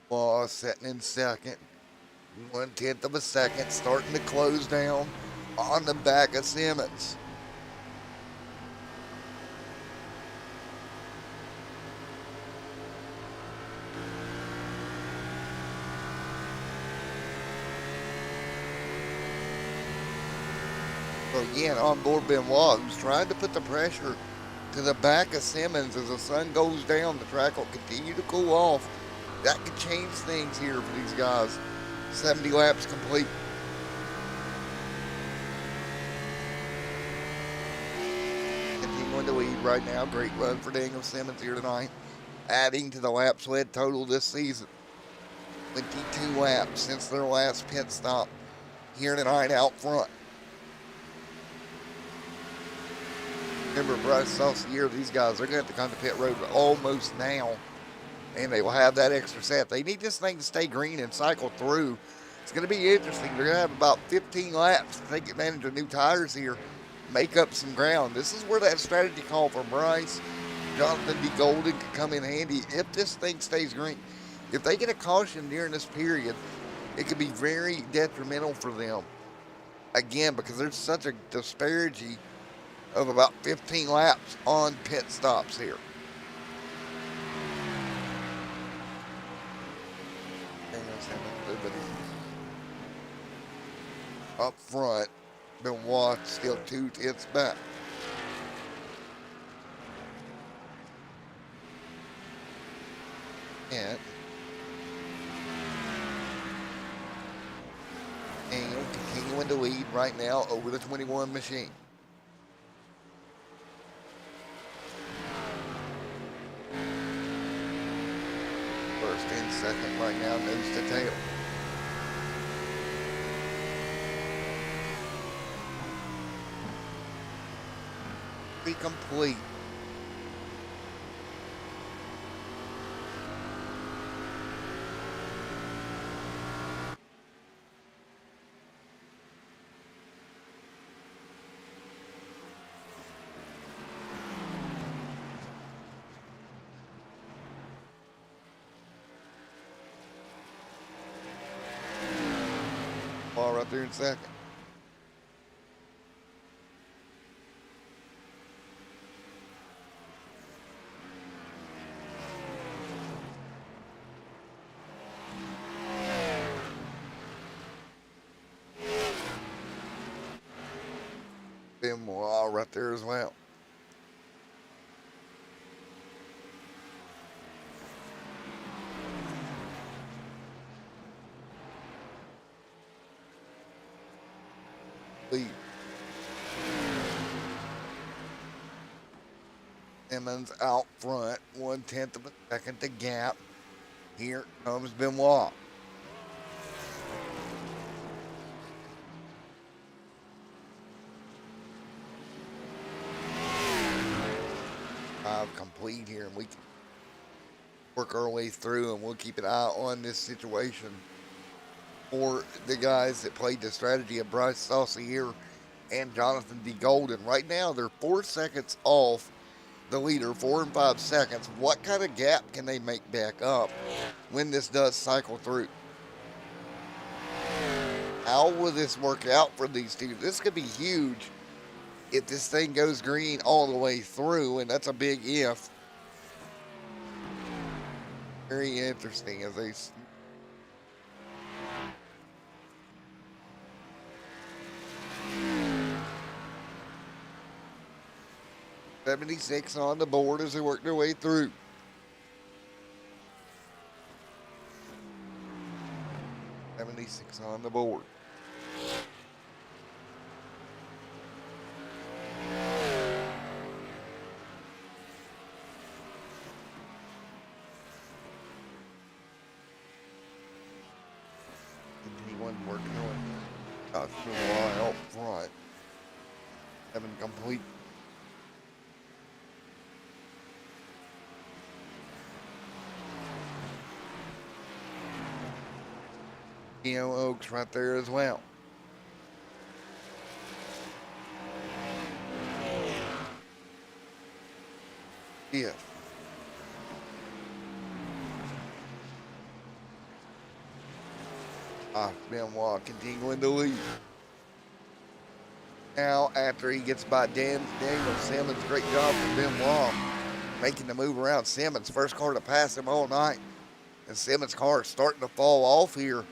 Law sitting in second. 1/10 of a second, starting to close down on the back of Simmons. So again, on board Benoit, who's trying to put the pressure to the back of Simmons. As the sun goes down, the track will continue to cool off. That could change things here for these guys. 70 laps complete. Continuing to lead right now. Great run for Daniel Simmons here tonight. Adding to the laps led total this season. 22 laps since their last pit stop here tonight out front. Remember, Bryce Saucier, these guys, they're going to have to come to pit road almost now, and they will have that extra set. They need this thing to stay green and cycle through. It's going to be interesting. They're going to have about 15 laps to take advantage of new tires here, make up some ground. This is where that strategy call for Bryce, Jonathan D. Golden could come in handy if this thing stays green. If they get a caution during this period, it could be very detrimental for them. Again, because there's such a disparity of about 15 laps on pit stops here. Up front, Benoit still 2/10 back. And Daniel continuing to lead right now over the 21 machine. First and second right now, nose to tail. Be complete. Ball right there in second. Benoit right there as well. Lead. Simmons out front, 1/10 of a second to gap. Here comes Benoit. 5 complete here, and we can work our way through, and we'll keep an eye on this situation for the guys that played the strategy of Bryce Saucier and Jonathan D. Golden. Right now, they're 4 seconds off the leader, 4 and 5 seconds. What kind of gap can they make back up when this does cycle through? How will this work out for these two? This could be huge if this thing goes green all the way through, and that's a big if. Very interesting as they 76 on the board as they work their way through. $76 on the board. Anyone working on out front. 7 complete. Oaks right there as well. Yeah. Benoit continuing to lead. Now, after he gets by Daniel Simmons, great job from Benoit making the move around Simmons. First car to pass him all night. And Simmons' car is starting to fall off here.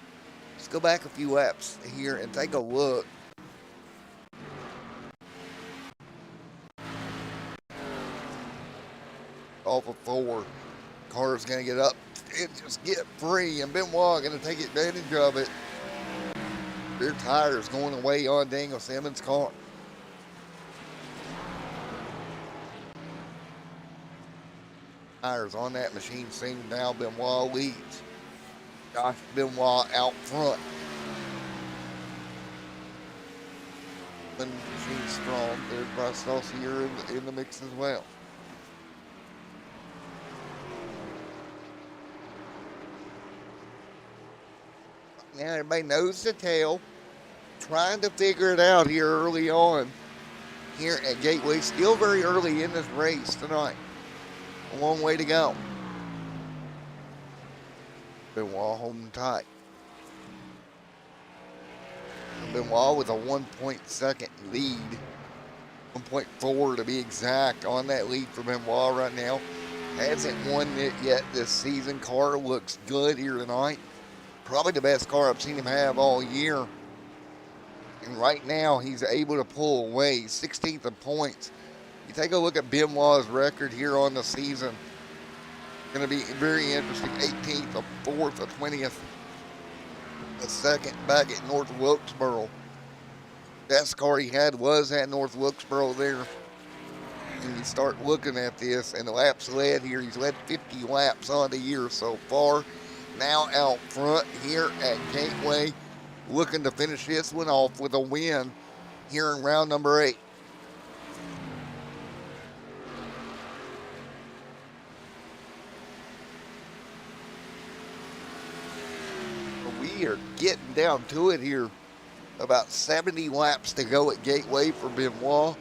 Let's go back a few laps here and take a look. Off of 4. Car's going to get up and just get free. And Benoit going to take advantage of it. Rear tires going away on Daniel Simmons' car. Tires on that machine seem now Benoit leads. Josh Benoit out front. When machine's strong, there's Bryce Saucier in the mix as well. Now everybody knows the tail. Trying to figure it out here early on. Here at Gateway, still very early in this race tonight. A long way to go. Benoit holding tight. Benoit with a 1.2 lead. 1.4 to be exact on that lead for Benoit right now. Hasn't won it yet this season. Car looks good here tonight. Probably the best car I've seen him have all year. And right now he's able to pull away 16th in points. You take a look at Benoit's record here on the season. Going to be very interesting. 18th, a 4th, a 20th, a 2nd back at North Wilkesboro. Best car he had was at North Wilkesboro there. And you start looking at this, and the laps led here. He's led 50 laps on the year so far. Now out front here at Gateway, looking to finish this one off with a win here in round number 8. We are getting down to it here. About 70 laps to go at Gateway for Benoit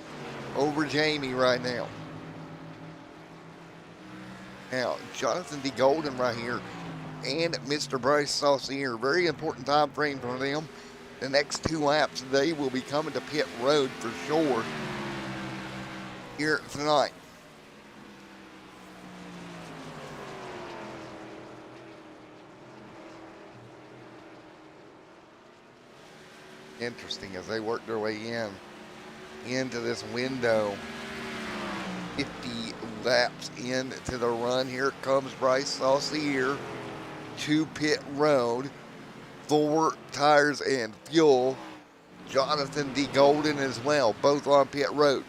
over Jamie right now. Now, Jonathan D. Golden right here and Mr. Bryce Saucier. Very important time frame for them. The next 2 laps, they will be coming to pit road for sure here tonight. Interesting as they work their way into this window. 50 laps into the run. Here comes Bryce Saucier to pit road. 4 tires and fuel. Jonathan D. Golden as well, both on pit road.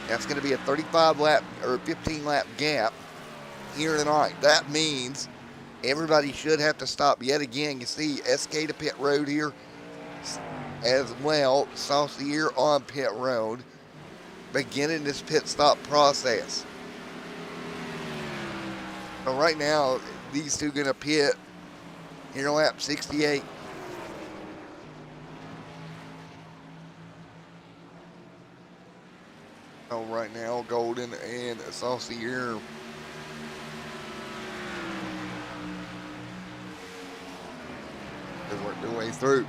That's going to be a 35 lap or 15 lap gap here tonight. That means everybody should have to stop yet again. You see SK to pit road here as well. Saucier on pit road, beginning this pit stop process. So right now, these two gonna pit here lap 68. So right now, Golden and Saucier they work their way through.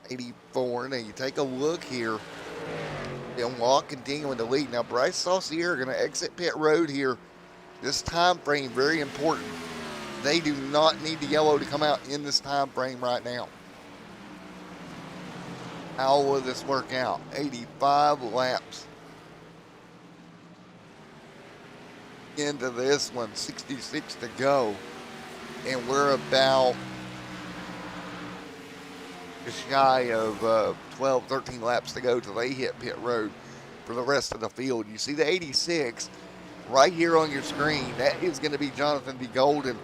84. Now you take a look here. Benoit continuing to lead. Now Bryce Saucier going to exit pit road here. This time frame very important. They do not need the yellow to come out in this time frame right now. How will this work out? 85 laps into this one, 66 to go, and we're about just shy of 12, 13 laps to go till they hit pit road for the rest of the field. You see the 86 right here on your screen. That is going to be Jonathan D. Golden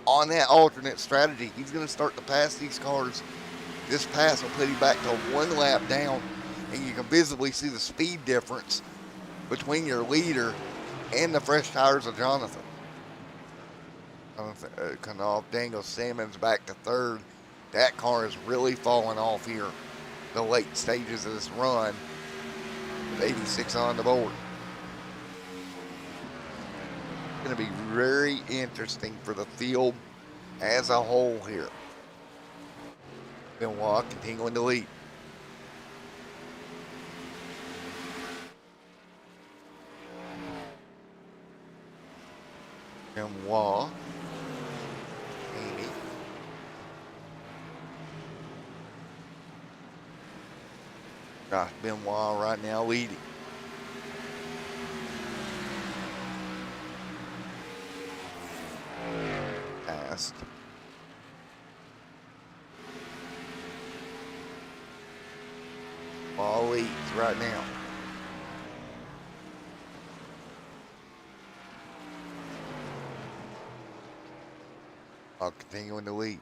on that alternate strategy. He's going to start to pass these cars. This pass will put him back to 1 lap down, and you can visibly see the speed difference between your leader and the fresh tires of Jonathan. Coming off. Daniel Simmons back to 3rd. That car is really falling off here the late stages of this run with 86 on the board. It's going to be very interesting for the field as a whole here. Benoit continuing to lead. Benoit. Amy. Josh Benoit right now leading. Passed. Ball leads right now. I'll continuing to lead.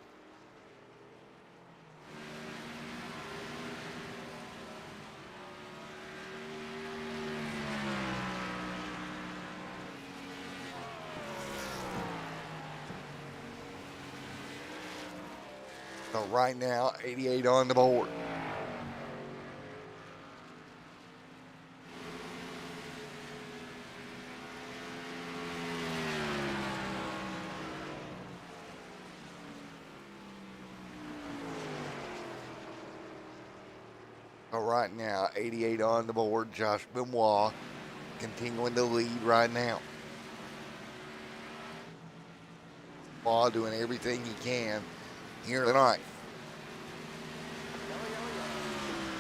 So right now, 88 on the board. So right now, 88 on the board. Josh Benoit continuing to lead right now. Benoit doing everything he can here tonight.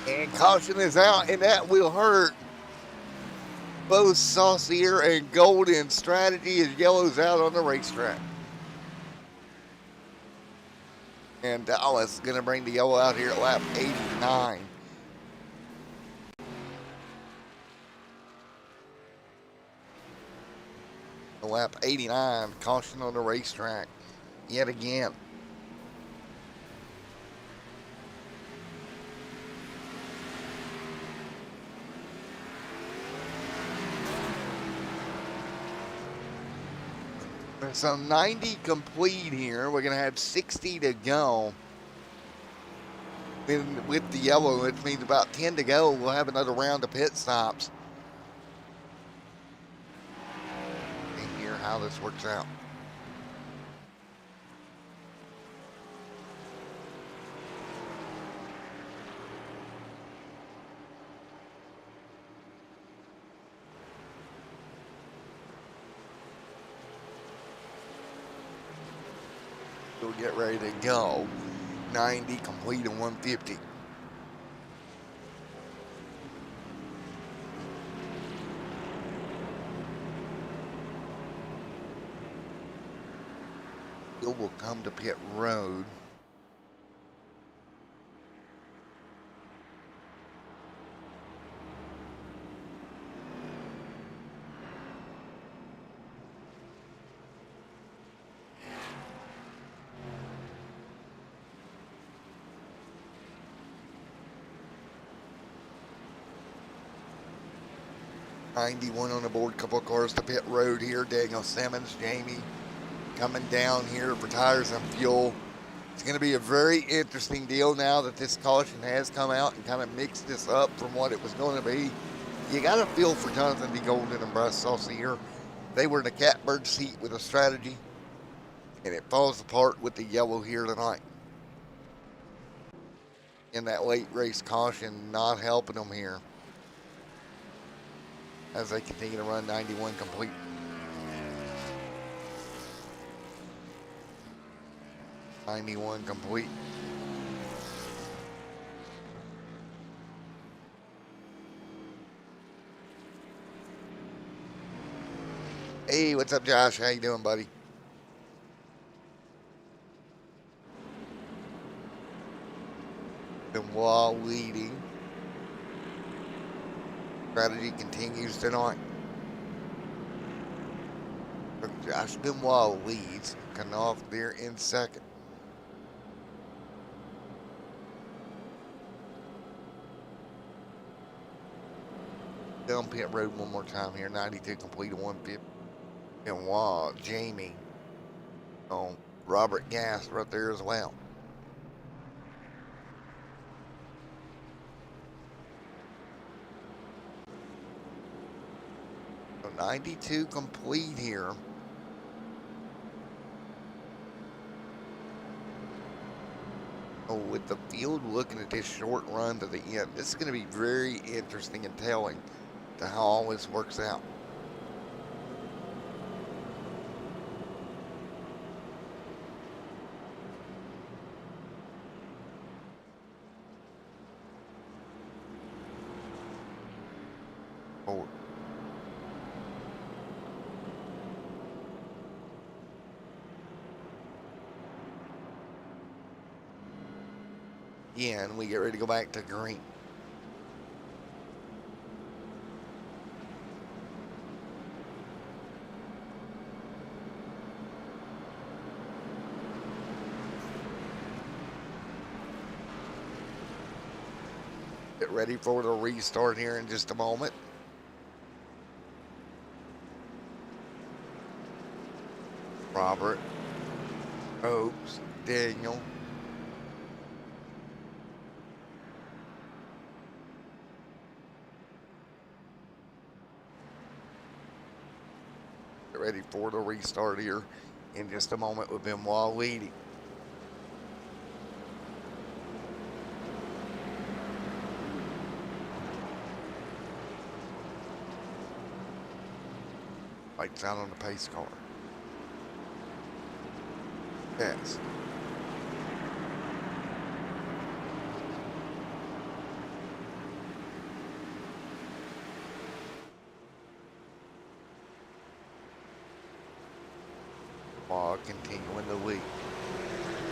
And caution is out, and that will hurt both Saucier and Golden. Strategy is yellows out on the racetrack. And Dallas is going to bring the yellow out here at lap 89. Lap 89, caution on the racetrack yet again. So 90 complete here. We're going to have 60 to go. And with the yellow, which means about 10 to go, we'll have another round of pit stops. And hear how this works out. We'll get ready to go. 90 complete and 150. Bill will come to pit road. 91 on the board, couple of cars to pit road here. Daniel Simmons, Jamie coming down here for tires and fuel. It's going to be a very interesting deal now that this caution has come out and kind of mixed this up from what it was going to be. You got to feel for Jonathan D. Golden and Bryce Saucier. They were in the catbird seat with a strategy, and it falls apart with the yellow here tonight. In that late race caution, not helping them here as they continue to run 91 complete. '91 complete. Hey, what's up, Josh? How you doing, buddy? Benoit leading. Strategy continues tonight. Josh Benoit leads. Knopf there in second. Down pit road one more time here. 92 complete to 150. Benoit, Jamie. Oh, Robert Gass right there as well. So 92 complete here. Oh, with the field looking at this short run to the end, this is going to be very interesting and telling to how all this works out. Forward. Again, we get ready to go back to green. Get ready for the restart here in just a moment. Robert, Oaks, Daniel. Get ready for the restart here in just a moment with Benoit leading. Lights out on the pace car. Yes. While continuing the lead.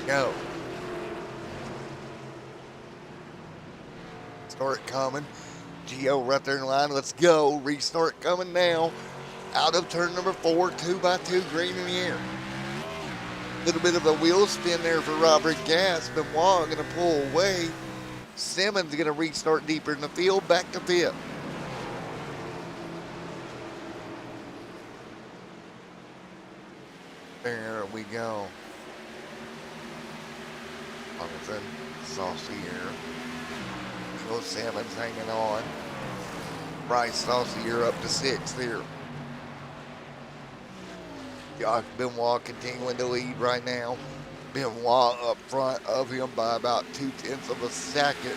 Go. Start coming. Gio right there in line. Let's go. Restart coming now. Out of turn number 4, 2x2, green in the air. Little bit of a wheel spin there for Robert Gass. Benoit going to pull away. Simmons going to restart deeper in the field. Back to 5th. There we go. Jonathan Saucier. Joe Simmons hanging on. Bryce Saucier up to 6th here. Josh Benoit continuing to lead right now. Benoit up front of him by about 0.2 of a second.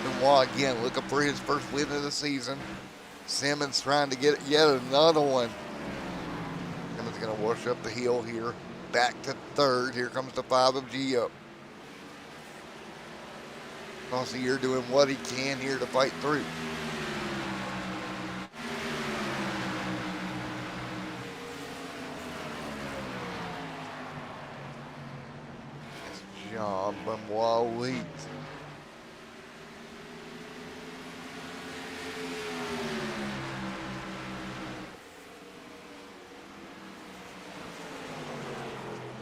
Benoit again looking for his first win of the season. Simmons trying to get yet another one. Simmons going to wash up the hill here. Back to 3rd. Here comes the 5 of Gio. Saucier doing what he can here to fight through. Job, Benoit leads.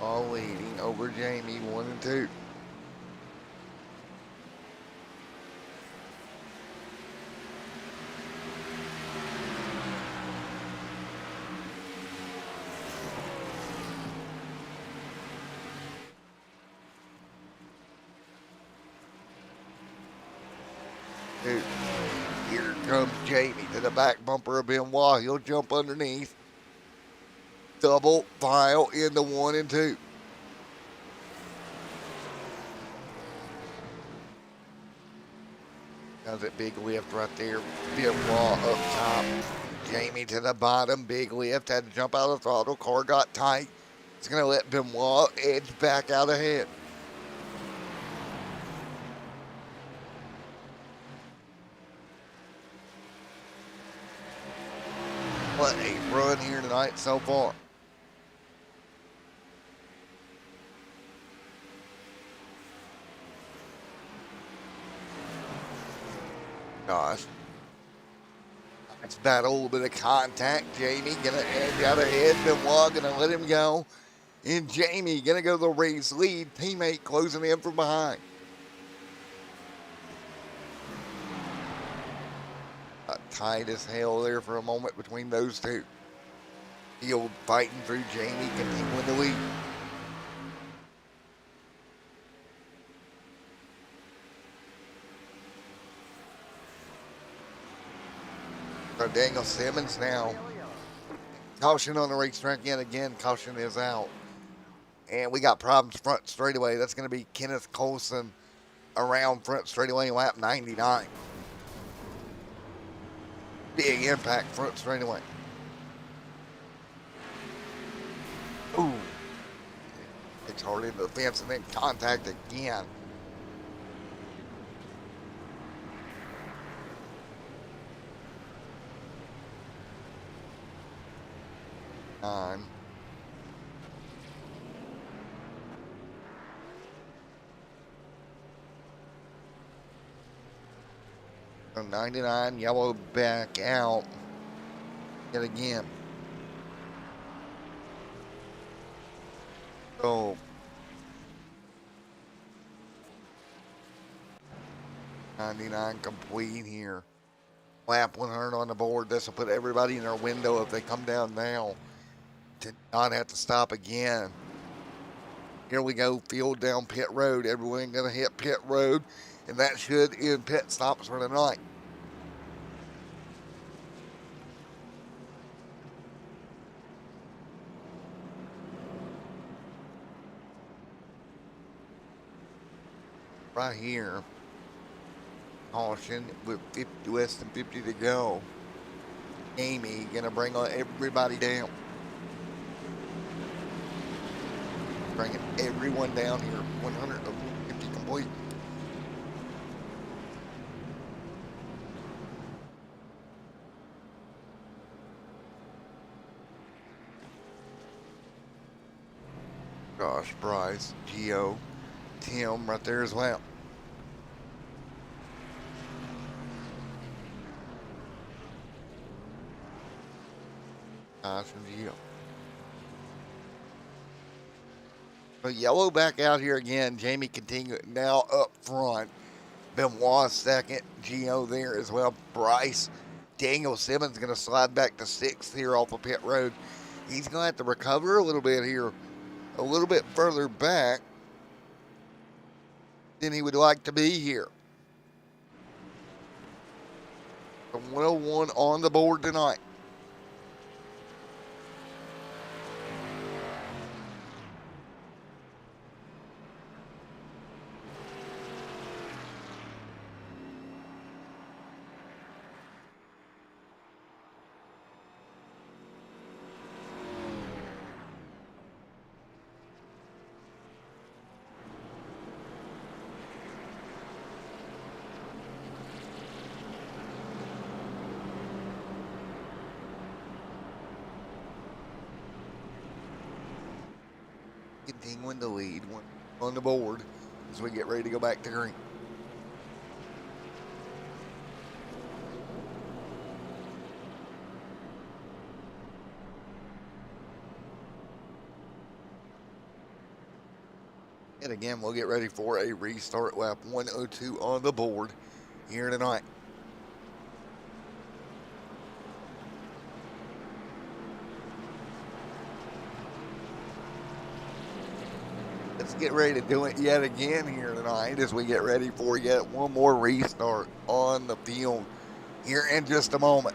All leading over Jamie 1 and 2. Dude, here comes Jamie to the back bumper of Benoit. He'll jump underneath. Double file into 1 and 2. Does it big lift right there. Benoit up top. Jamie to the bottom. Big lift. Had to jump out of throttle. Car got tight. It's going to let Benoit edge back out ahead. What a run here tonight so far. Gosh. It's battle, a little bit of contact. Jamie gonna edge out ahead. Benoit gonna let him go. And Jamie gonna go the race lead. Teammate closing in from behind. Tight as hell there for a moment between those two. Field fighting through Jamie, continuing the lead. So Daniel Simmons now. Caution on the racetrack yet again. Caution is out. And we got problems front straightaway. That's going to be Kenneth Colson around front straightaway lap 99. Big impact front straightaway. Ooh. It's hard into the fence and then contact again. Nine. So 99, yellow back out yet again. So 99 complete here. Lap 100 on the board. This will put everybody in their window if they come down now to not have to stop again. Here we go, field down pit road. Everyone gonna hit pit road, and that should end pit stops for the night. Right here, caution with 50 less than 50 to go. Amy gonna bring everybody down. Bringing everyone down here. 150 complete. Gosh, Bryce, Gio, Tim right there as well. Gosh, and Gio. So yellow back out here again. Jamie continuing now up front. Benoit second. Gio there as well. Bryce. Daniel Simmons going to slide back to 6th here off of pit road. He's going to have to recover a little bit here. A little bit further back than he would like to be here. The 101 on the board tonight. Continuing the lead on the board as we get ready to go back to green. And again, we'll get ready for a restart. Lap 102 on the board here tonight. let's get ready to do it yet again here tonight as we get ready for yet one more restart on the field here in just a moment.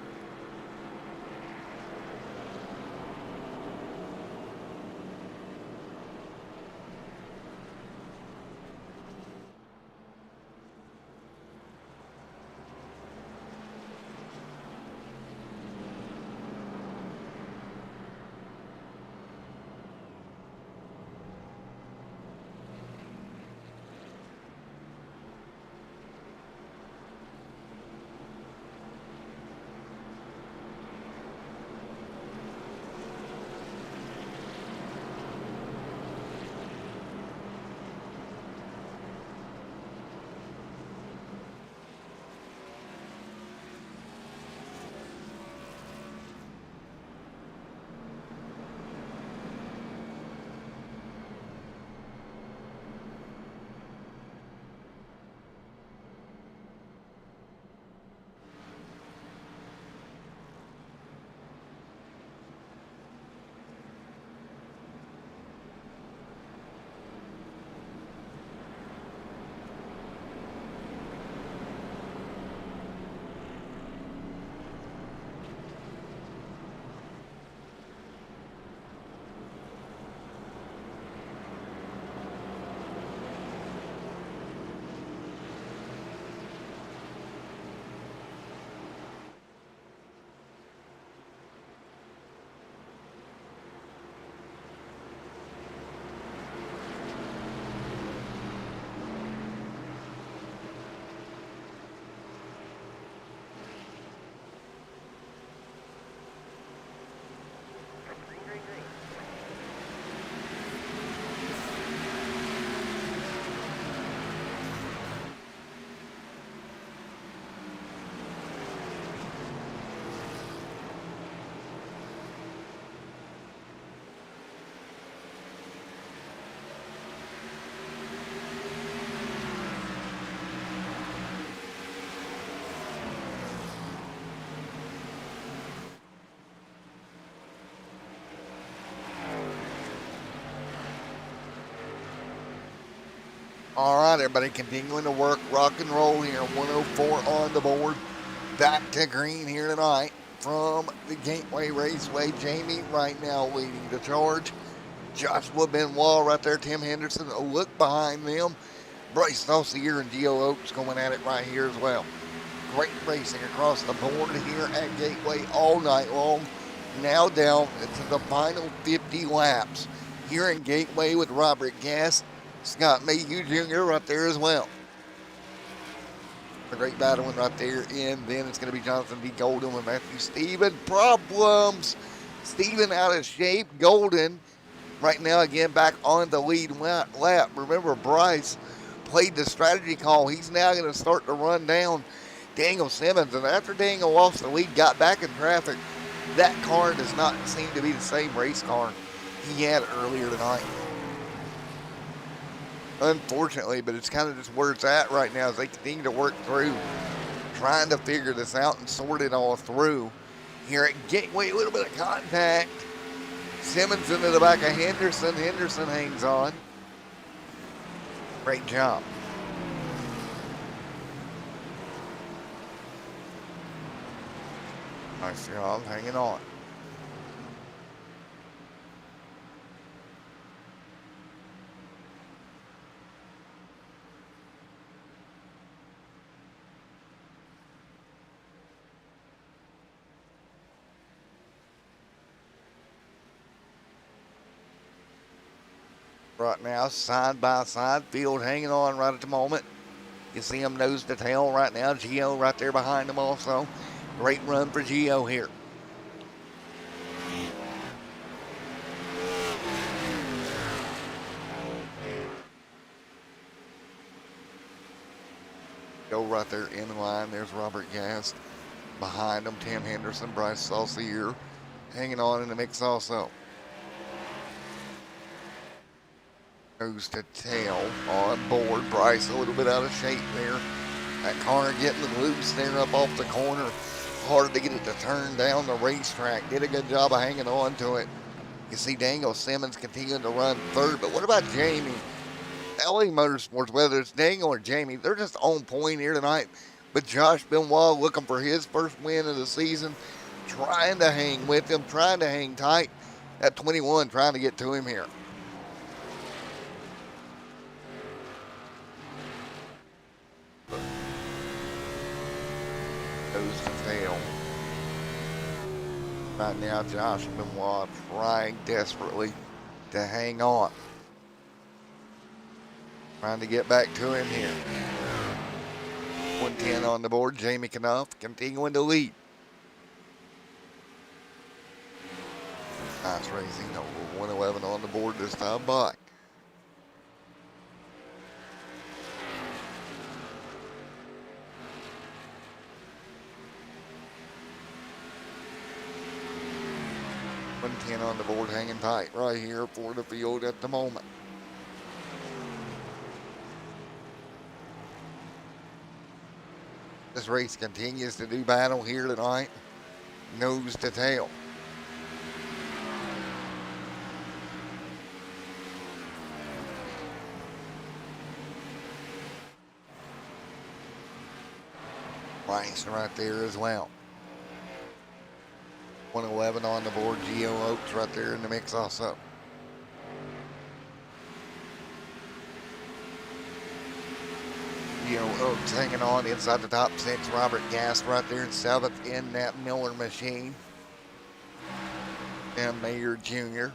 All right, everybody, continuing to work, rock and roll here. 104 on the board. Back to green here tonight from the Gateway Raceway. Jamie right now leading the charge. Joshua Benoit right there. Tim Henderson, a look behind them. Bryce Saucier and Gio Oaks going at it right here as well. Great racing across the board here at Gateway all night long. Now down to the final 50 laps here in Gateway with Robert Gass. Scott Mayhew Jr. right there as well. A great battling right there. And then it's going to be Jonathan D. Golden with Matthew Stephen. Problems. Stephen out of shape. Golden right now again back on the lead lap. Remember, Bryce played the strategy call. He's now going to start to run down Daniel Simmons. And after Daniel lost the lead, got back in traffic, that car does not seem to be the same race car he had earlier tonight. Unfortunately, but it's kind of just where it's at right now as they continue to work through trying to figure this out and sort it all through. Here at Gateway, a little bit of contact. Simmons into the back of Henderson. Henderson hangs on. Great job. Nice job hanging on. Right now, side by side, field hanging on right at the moment. You see him nose to tail right now. Gio right there behind him also. Great run for Gio here. Go right there in line. There's Robert Gast. Behind him, Tim Henderson, Bryce Saucier hanging on in the mix also. Nose to tail on board. Bryce a little bit out of shape there. That car getting loose there up off the corner. Hard to get it to turn down the racetrack. Did a good job of hanging on to it. You see Daniel Simmons continuing to run third. But what about Jamie LA Motorsports, whether it's Daniel or Jamie, they're just on point here tonight. But Josh Benoit looking for his first win of the season, trying to hang with him, trying to hang tight. At 21, trying to get to him here. Nose to tail. Right now, Josh Benoit trying desperately to hang on. Trying to get back to him here. 110 on the board. Jamie Knuff continuing to lead. Nice racing. Over 111 on the board this time by. On the board, hanging tight right here for the field at the moment. This race continues to do battle here tonight, nose to tail. Rice right there as well. 111 on the board. Geo Oaks right there in the mix also. Geo Oaks hanging on inside the top six. Robert Gast right there in 7th in that Miller machine. And Mayer Jr.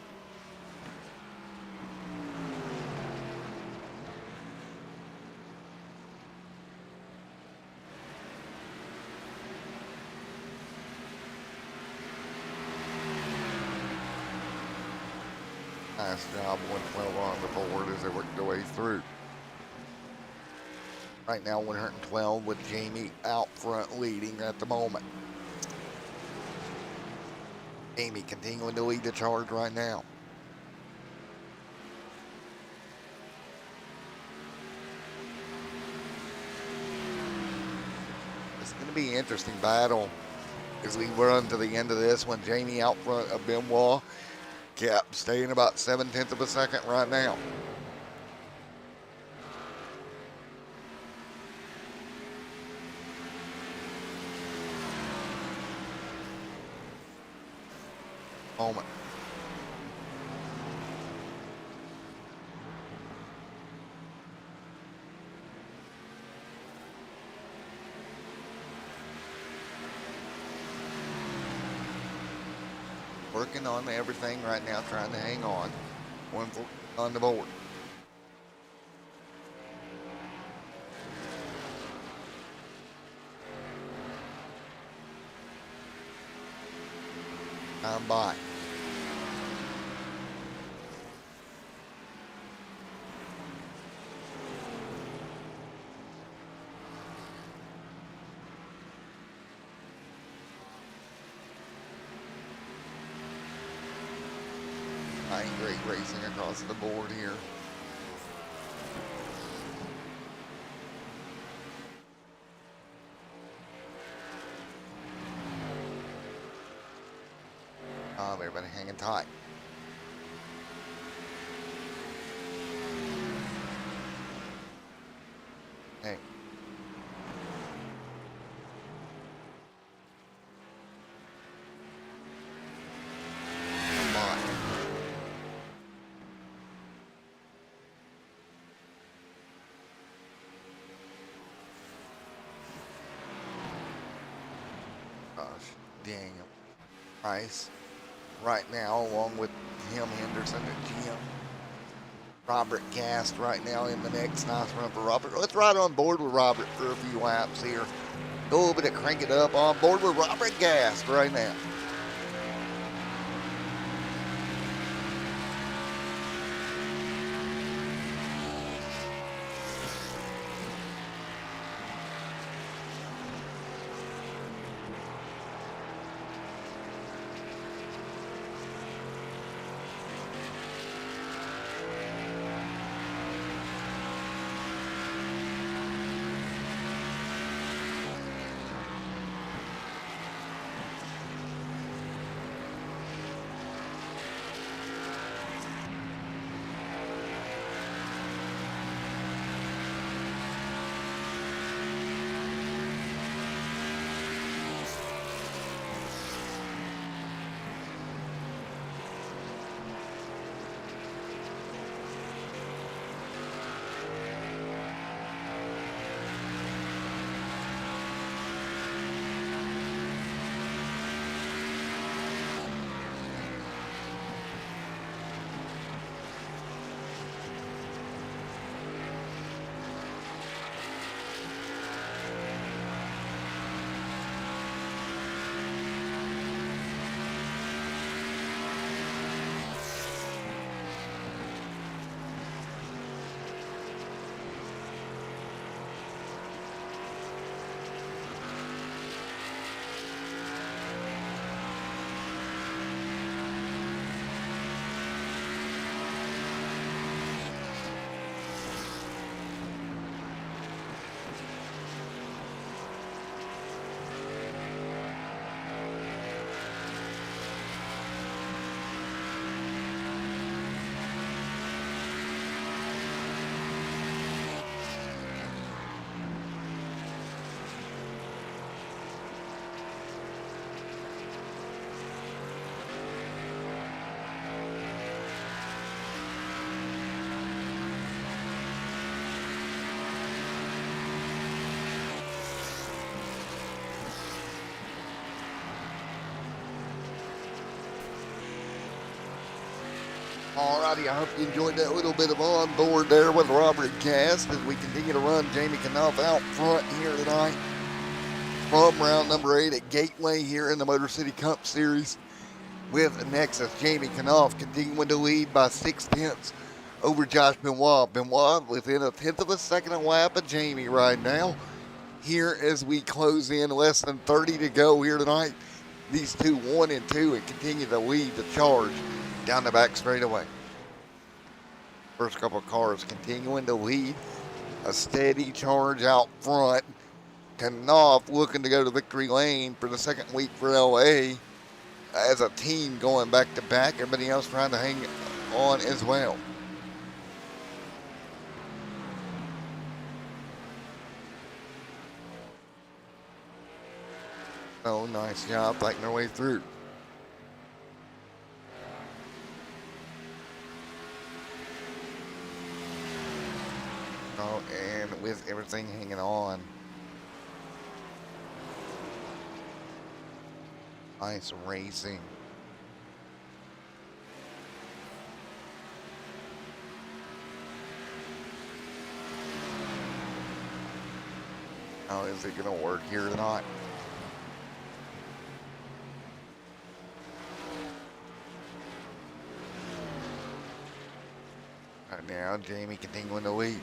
Nice job, 112 on the board as they work their way through. Right now, 112 with Jamie out front leading at the moment. Jamie continuing to lead the charge right now. It's going to be an interesting battle as we run to the end of this one. Jamie out front of Benoit. Cap staying about 7/10 of a second right now. Moment. Working on everything right now, trying to hang on. 140 on the board. Time by. Great racing across the board here. Everybody hanging tight. Hey. Come on. Gosh, Daniel Price right now, along with him, Henderson and Jim. Robert Gast right now in the next. Nice run for Robert. Let's ride on board with Robert for a few laps here. Go a little bit of crank it up on board with Robert Gast right now. Alrighty, I hope you enjoyed that little bit of on board there with Robert Cast as we continue to run Jamie Knopf out front here tonight from round number 8 at Gateway here in the Motor City Cup Series with Nexus. Jamie Knopf continuing to lead by 6/10 over Josh Benoit. Benoit within a tenth of a second a lap of Jamie right now. Here as we close in less than 30 to go here tonight. These two, 1 and 2, and continue to lead the charge down the back straightaway. First couple of cars continuing to lead a steady charge out front. Knopf looking to go to victory lane for the second week for LA as a team going back to back. Everybody else trying to hang on as well. Oh, nice job fighting their way through. Oh, and with everything hanging on. Nice racing. How is it going to work here tonight? Right now, Jamie continuing to lead.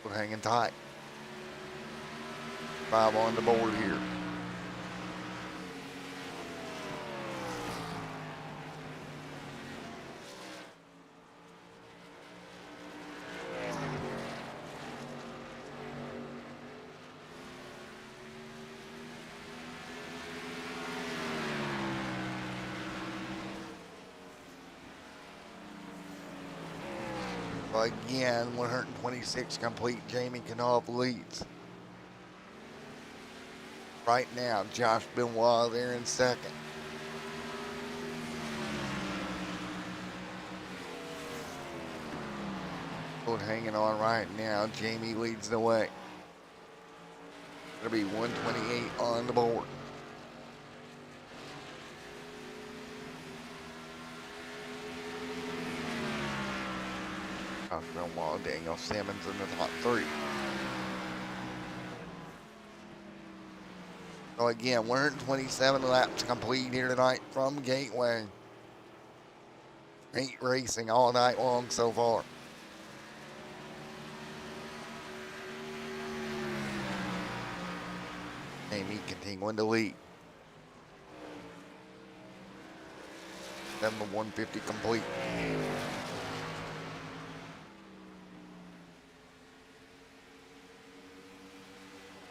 We're hanging tight. 5 on the board here. Again, 126 complete. Jamie Knopf leads. Right now, Josh Benoit there in second. Hanging on right now. Jamie leads the way. It'll be 128 on the board. Benoit, Daniel Simmons in the top 3. So again, 127 laps complete here tonight from Gateway. Great racing all night long so far. Amy continuing to lead. Number 150 complete.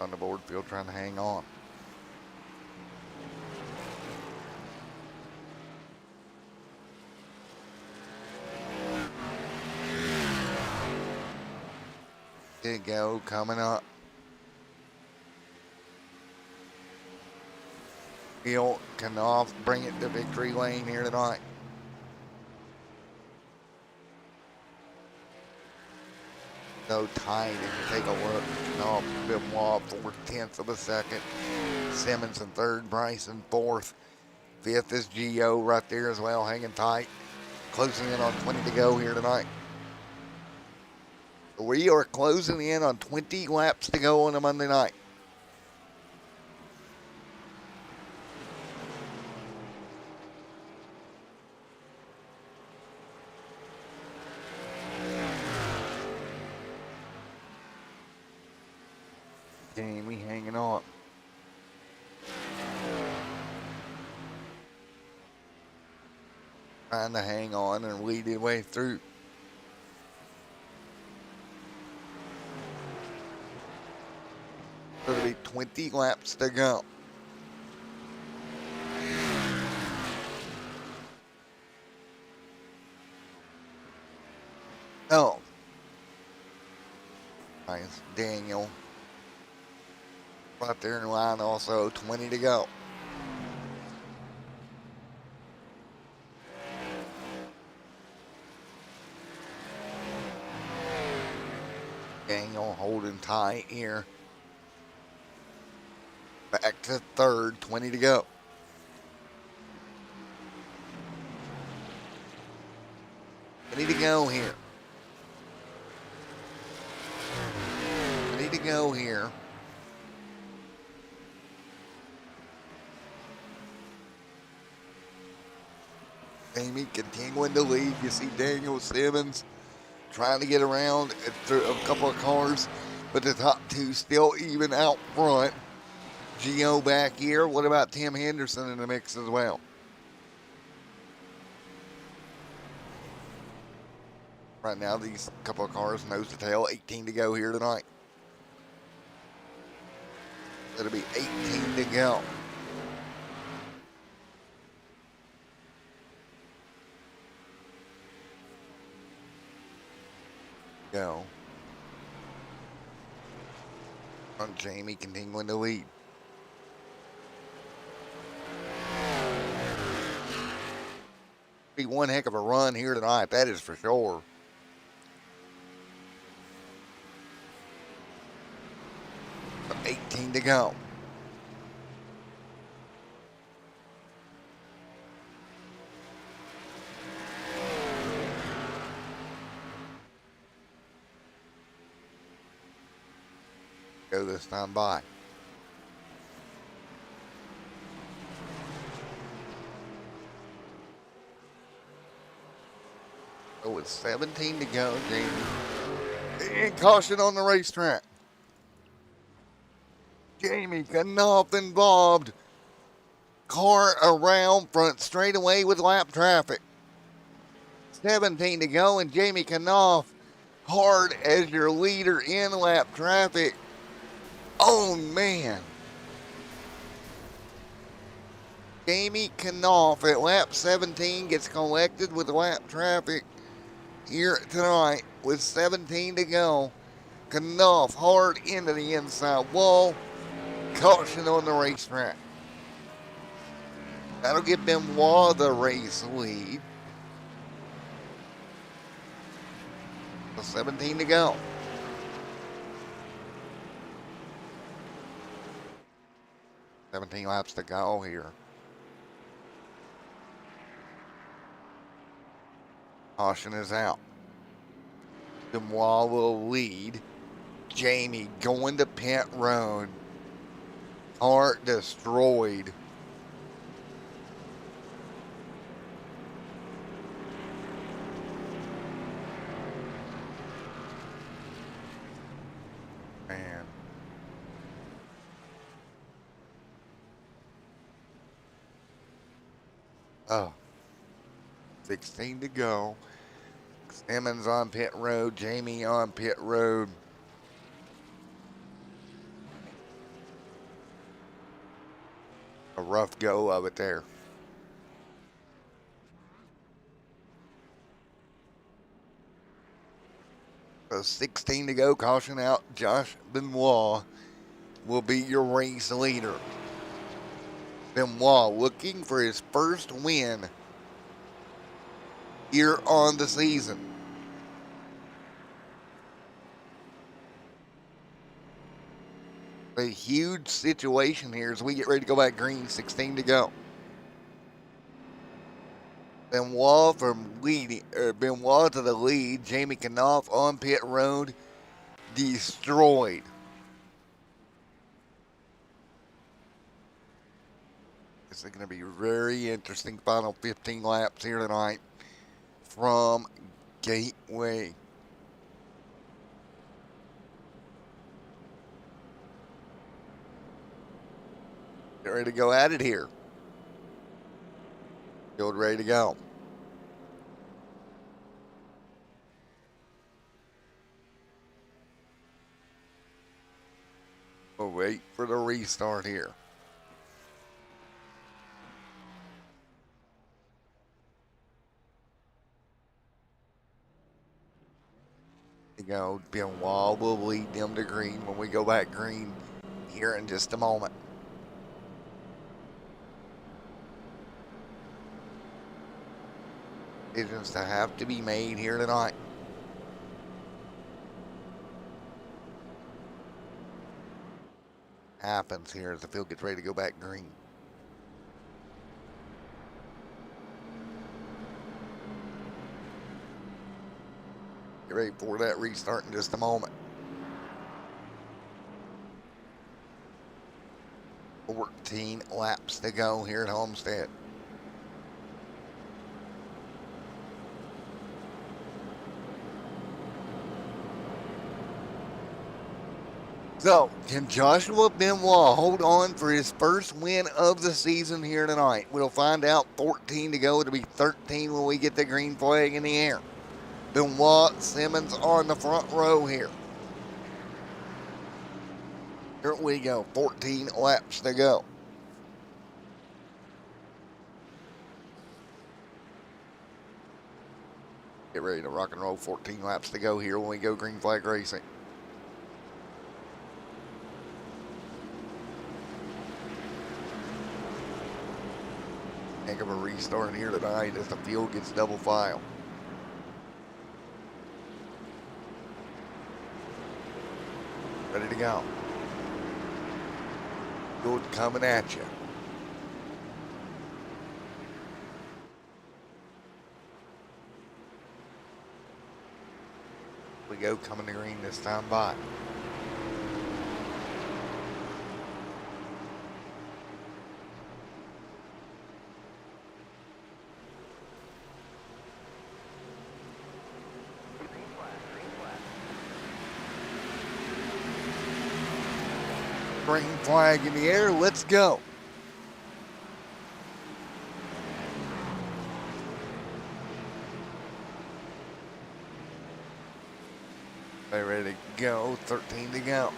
On the board field trying to hang on. Big go coming up. Field Knopf bring it to victory lane here tonight. So tight if you take a look. Knopf, Benoit 4/10 of a second. Simmons in third, Bryce in fourth. Fifth is Gio right there as well, hanging tight. Closing in on 20 to go here tonight. We are closing in on 20 laps to go on a Monday night. Jamie hanging on. trying to hang on and lead his way through. So it'll be 20 laps to go. Oh. Nice. Daniel. Right there in line also. 20 to go. Daniel holding tight here. Back to third. 20 to go. Need to go here. Need to go here. Amy continuing to lead. You see Daniel Simmons trying to get around through a couple of cars, but the top two still even out front. Gio back here. What about Tim Henderson in the mix as well? Right now, these couple of cars nose to tail. 18 to go here tonight. It'll be 18 to go. Go. On Jamie continuing to lead. Be one heck of a run here tonight, that is for sure. So 18 to go. Go this time by. So with 17 to go, Jamie. And caution on the racetrack. Jamie Knopf involved. Car around front straightaway with lap traffic. 17 to go, and Jamie Knopf hard as your leader in lap traffic. Oh, man. Jamie Knopf at lap 17 gets collected with lap traffic here tonight with 17 to go. Knopf hard into the inside wall. Caution on the racetrack. That'll give Benoit the race lead. So 17 to go. Seventeen laps to go here. Caution is out. Benoit will lead. Jamie going to pit road. Car destroyed. Man. Oh. 16 to go. Simmons on pit road. Jamie on pit road. A rough go of it there. So 16 to go. Caution out. Josh Benoit will be your race leader. Benoit looking for his first win here on the season. A huge situation here as we get ready to go back green. 16 to go. Benoit Benoit to the lead. Jamie Knopf on pit road. Destroyed. This is going to be very interesting final 15 laps here tonight from Gateway. Get ready to go at it here. Field ready to go. wait for the restart here. You know, Benoit will lead them to green when we go back green here in just a moment. Decisions to have to be made here tonight. Happens here as the field gets ready to go back green. Get ready for that restart in just a moment. 14 laps to go here at Homestead. So, can Joshua Benoit hold on for his first win of the season here tonight? We'll find out. 14 to go. It'll be 13 when we get the green flag in the air. Benoit, Simmons are in the front row here. Here we go. 14 laps to go. Get ready to rock and roll. 14 laps to go here when we go green flag racing. Heck of a restart here tonight as the field gets double file. Ready to go. Field coming at you. We go coming to green this time by. Green flag in the air, let's go. They're ready to go, 13 to go.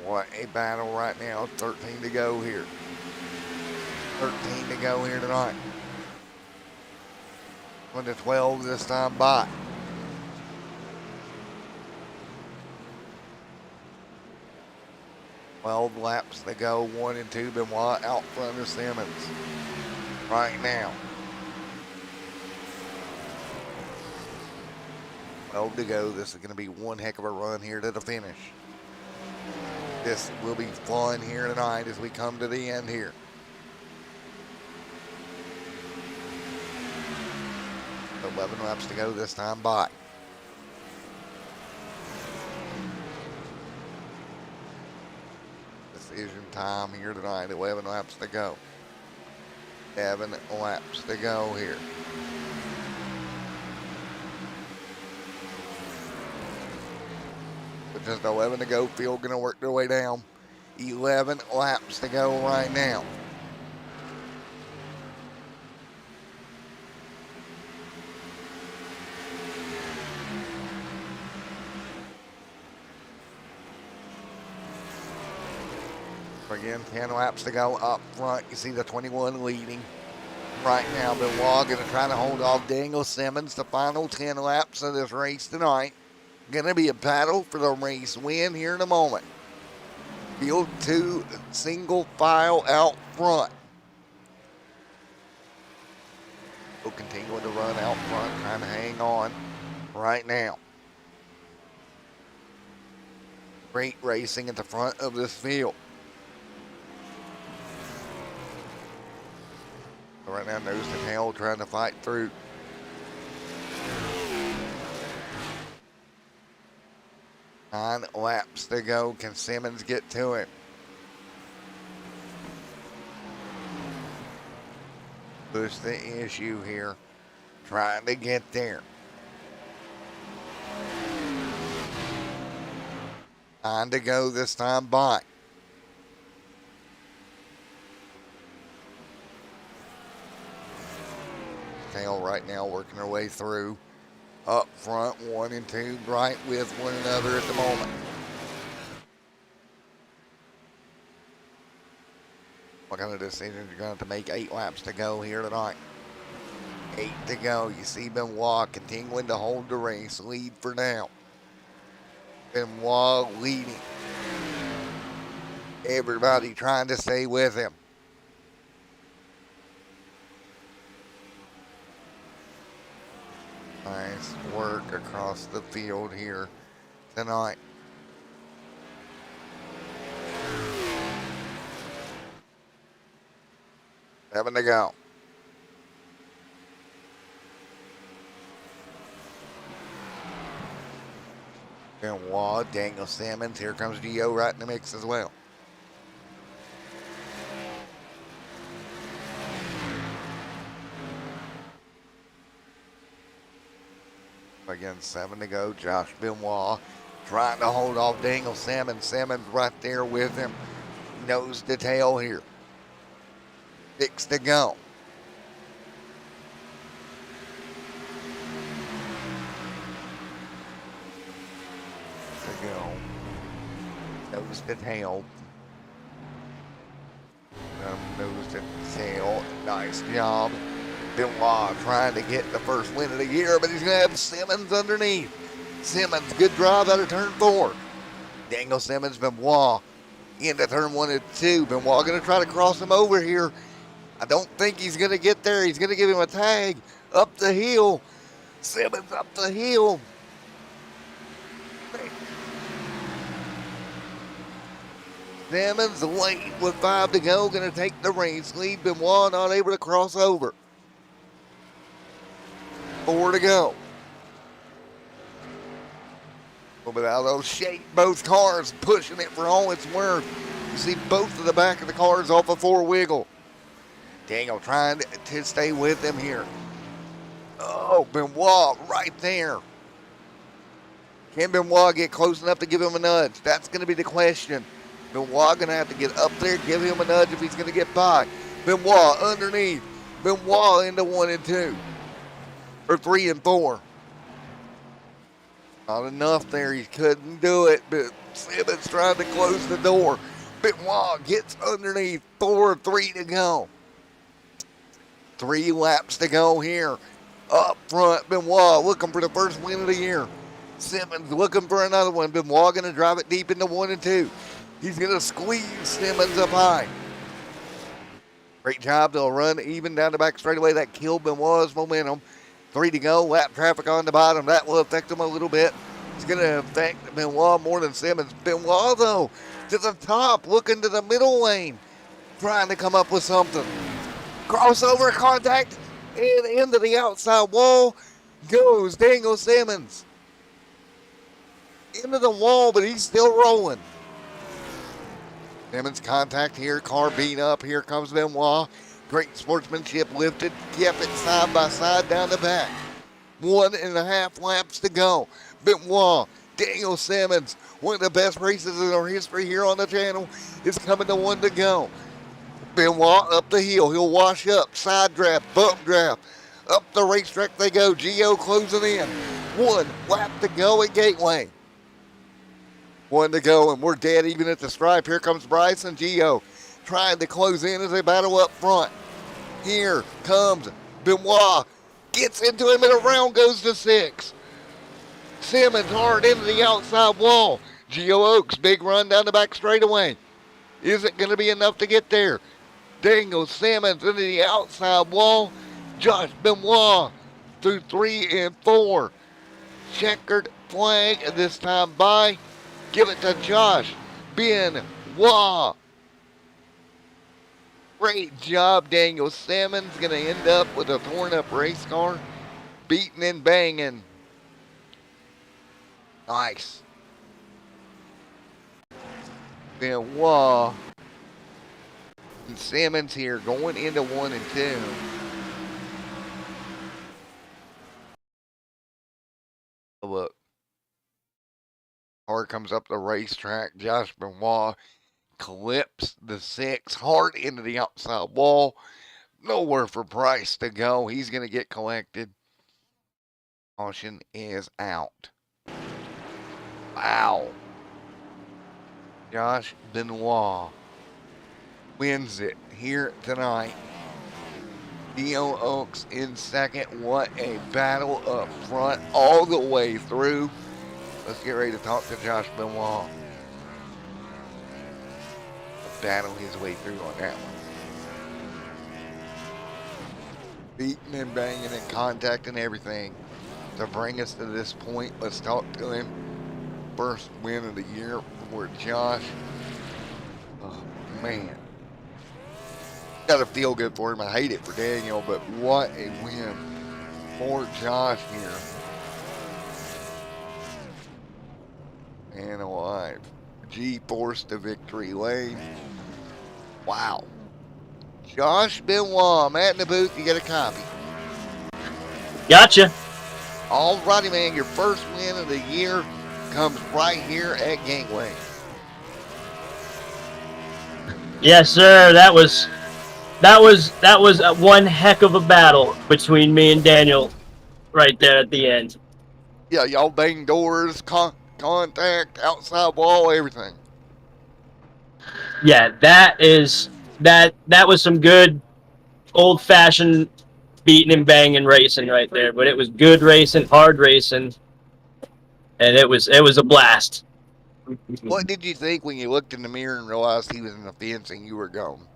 What a battle right now. 13 to go here. 13 to go here tonight. 1 to 12 this time by. Twelve laps to go. 1 and 2. Benoit out front of Simmons right now. 12 to go. This is going to be one heck of a run here to the finish. This will be fun here tonight as we come to the end here. So 11 laps to go this time by. Decision time here tonight. 11 laps to go. 7 laps to go here. With just 11 to go, field gonna work their way down. 11 laps to go right now. Again, 10 laps to go up front. You see the 21 leading right now. Benoit gonna try to hold off Daniel Simmons the final 10 laps of this race tonight. Gonna be a battle for the race win here in a moment. Field 2 single file out front. We'll continue to run out front, trying to hang on right now. Great racing at the front of this field. Right now, nose to tail, trying to fight through. Nine laps to go. Can Simmons get to him? Push the issue here. Trying to get there. 9 to go this time by. tail right now, working their way through. Up front, 1 and 2, right with one another at the moment. What kind of decisions you're going to have to make? 8 laps to go here tonight. 8 to go. You see Benoit continuing to hold the race lead for now. Benoit leading. Everybody trying to stay with him. Nice work across the field here tonight. Seven to go. Benoit, Daniel Simmons. Here comes Gio right in the mix as well. Again, 7 to go. Josh Benoit trying to hold off Daniel Simmons. Simmons right there with him. Nose to tail here. 6 to go. Nose to tail. Nose to tail. Nice job. Benoit trying to get the first win of the year, but he's going to have Simmons underneath. Simmons, good drive out of turn 4. Daniel Simmons, Benoit into turn 1 and 2. Benoit going to try to cross him over here. I don't think he's going to get there. He's going to give him a tag up the hill. Simmons up the hill. Simmons late with 5 to go. Going to take the race lead. Benoit not able to cross over. 4 to go. A little bit out of those shape. Both cars pushing it for all it's worth. You see both of the back of the cars off a 4 wiggle. Daniel trying to stay with him here. Oh, Benoit right there. Can Benoit get close enough to give him a nudge? That's going to be the question. Benoit going to have to get up there, give him a nudge if he's going to get by. Benoit underneath. Benoit into 1 and 2. Or 3 and 4. Not enough there. He couldn't do it, but Simmons trying to close the door. Benoit gets underneath. 4-3 to go. 3 laps to go here. Up front, Benoit looking for the first win of the year. Simmons looking for another one. Benoit going to drive it deep into 1 and 2. He's going to squeeze Simmons up high. Great job. They'll run even down the back straightaway. That killed Benoit's momentum. 3 to go. Lap traffic on the bottom. That will affect him a little bit. It's going to affect Benoit more than Simmons. Benoit, though, to the top, looking to the middle lane, trying to come up with something. Crossover contact and into the outside wall goes Daniel Simmons. Into the wall, but he's still rolling. Simmons contact here, car beat up. Here comes Benoit. Great sportsmanship, lifted, kept it side by side down the back. 1.5 laps to go. Benoit, Daniel Simmons, one of the best races in our history here on the channel, is coming to 1 to go. Benoit up the hill. He'll wash up, side draft, bump draft. Up the racetrack they go. Gio closing in. 1 lap to go at Gateway. 1 to go, and we're dead even at the stripe. Here comes Bryce and Gio trying to close in as they battle up front. Here comes Benoit. Gets into him, and around goes to 6. Simmons hard into the outside wall. Gio Oaks, big run down the back straightaway. Isn't going to be enough to get there. Daniel Simmons into the outside wall. Josh Benoit through 3 and 4. Checkered flag this time by. Give it to Josh Benoit. Great job, Daniel Simmons. Going to end up with a torn up race car. Beating and banging. Nice. Benoit and Simmons here going into 1 and 2. Look. Car comes up the racetrack. Josh Benoit clips the 6 hard into the outside wall. Nowhere for Price to go. He's going to get collected. Caution is out. Wow. Josh Benoit wins it here tonight. Dio Oaks in second. What a battle up front all the way through. Let's get ready to talk to Josh Benoit. Battle his way through on that one. Beating and banging and contacting everything to bring us to this point. Let's talk to him. First win of the year for Josh. Oh, man. Gotta feel good for him. I hate it for Daniel, but what a win for Josh here. And alive. G-Force to victory lane. Wow. Josh Benoit, Matt in the booth, you get a copy. Gotcha. All righty, man. Your first win of the year comes right here at Gangway. Yes, sir. That was one heck of a battle between me and Daniel, right there at the end. Yeah, y'all bang doors, contact, outside wall, everything. Yeah, that was some good old-fashioned beating and banging racing right there. But it was good racing, hard racing, and it was a blast. What did you think when you looked in the mirror and realized he was in the fence and you were gone?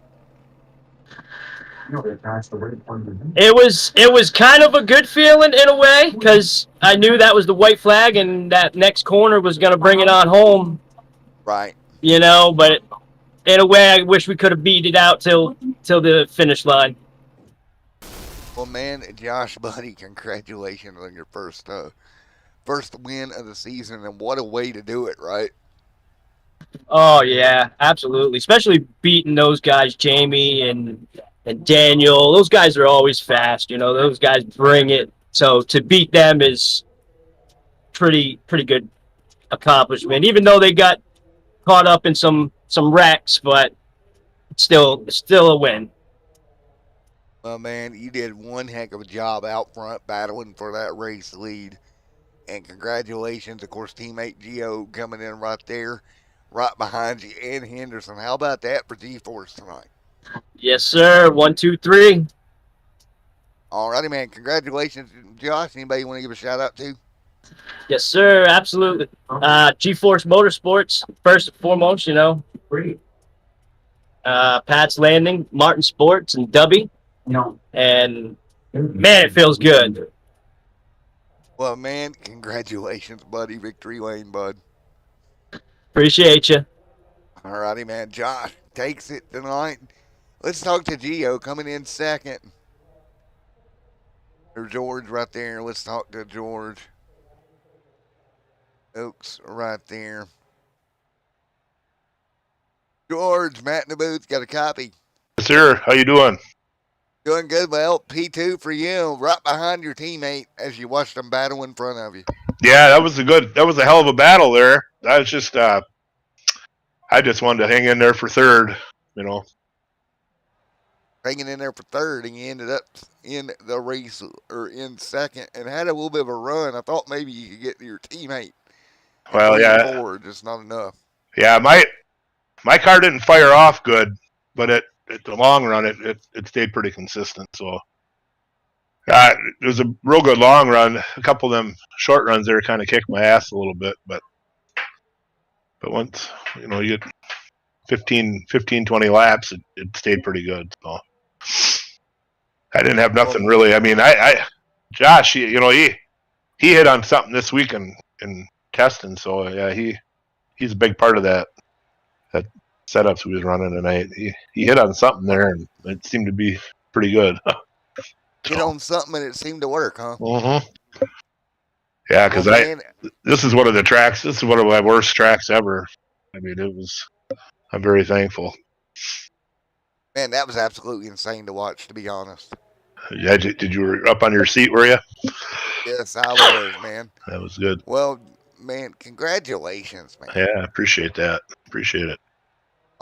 It was kind of a good feeling in a way, because I knew that was the white flag and that next corner was going to bring it on home. Right. You know, but in a way, I wish we could have beat it out till the finish line. Well, man, Josh, buddy, congratulations on your first win of the season, and what a way to do it, right? Oh yeah, absolutely. Especially beating those guys, Jamie and Daniel. Those guys are always fast. You know, those guys bring it. So to beat them is pretty good accomplishment. Even though they got caught up in some wrecks, but still a win. Well, man, you did one heck of a job out front battling for that race lead. And congratulations, of course, teammate Gio coming in right there, right behind you, and Henderson. How about that for G-Force tonight? Yes, sir. 1, 2, 3. All righty, man. Congratulations, Josh. Anybody you want to give a shout out to? Yes, sir. Absolutely. G-Force Motorsports, first and foremost, you know. Pat's Landing, Martin Sports, and Dubby. And, man, it feels good. Well, man, congratulations, buddy. Victory lane, bud. Appreciate you. All righty, man. Josh takes it tonight. Let's talk to Gio coming in second. There's George right there. Let's talk to George. Oaks right there. George, Matt in the booth, got a copy. Yes, sir. How you doing? Doing good. Well, P2 for you, right behind your teammate as you watched them battle in front of you. Yeah, that was a hell of a battle there. I was just I just wanted to hang in there for third, you know. Hanging in there for third, and you ended up in the race or in second and had a little bit of a run. I thought maybe you could get to your teammate. Well, yeah. Forward, just not enough. Yeah, my car didn't fire off good, but at the long run it stayed pretty consistent. So it was a real good long run. A couple of them short runs there kind of kicked my ass a little bit, but once you know you get 15, 20 laps, it stayed pretty good. So I didn't have nothing really. I mean, Josh, he hit on something this week in testing. So yeah, he's a big part of that setups we was running tonight. He hit on something there, and it seemed to be pretty good. Hit on something, and it seemed to work, huh? Mm-hmm. Yeah, because this is one of the tracks. This is one of my worst tracks ever. I mean, I'm very thankful. Man, that was absolutely insane to watch, to be honest. Yeah, did you were up on your seat, were you? Yes, I was, man. That was good. Well, man, congratulations, man. Yeah, I appreciate that. Appreciate it.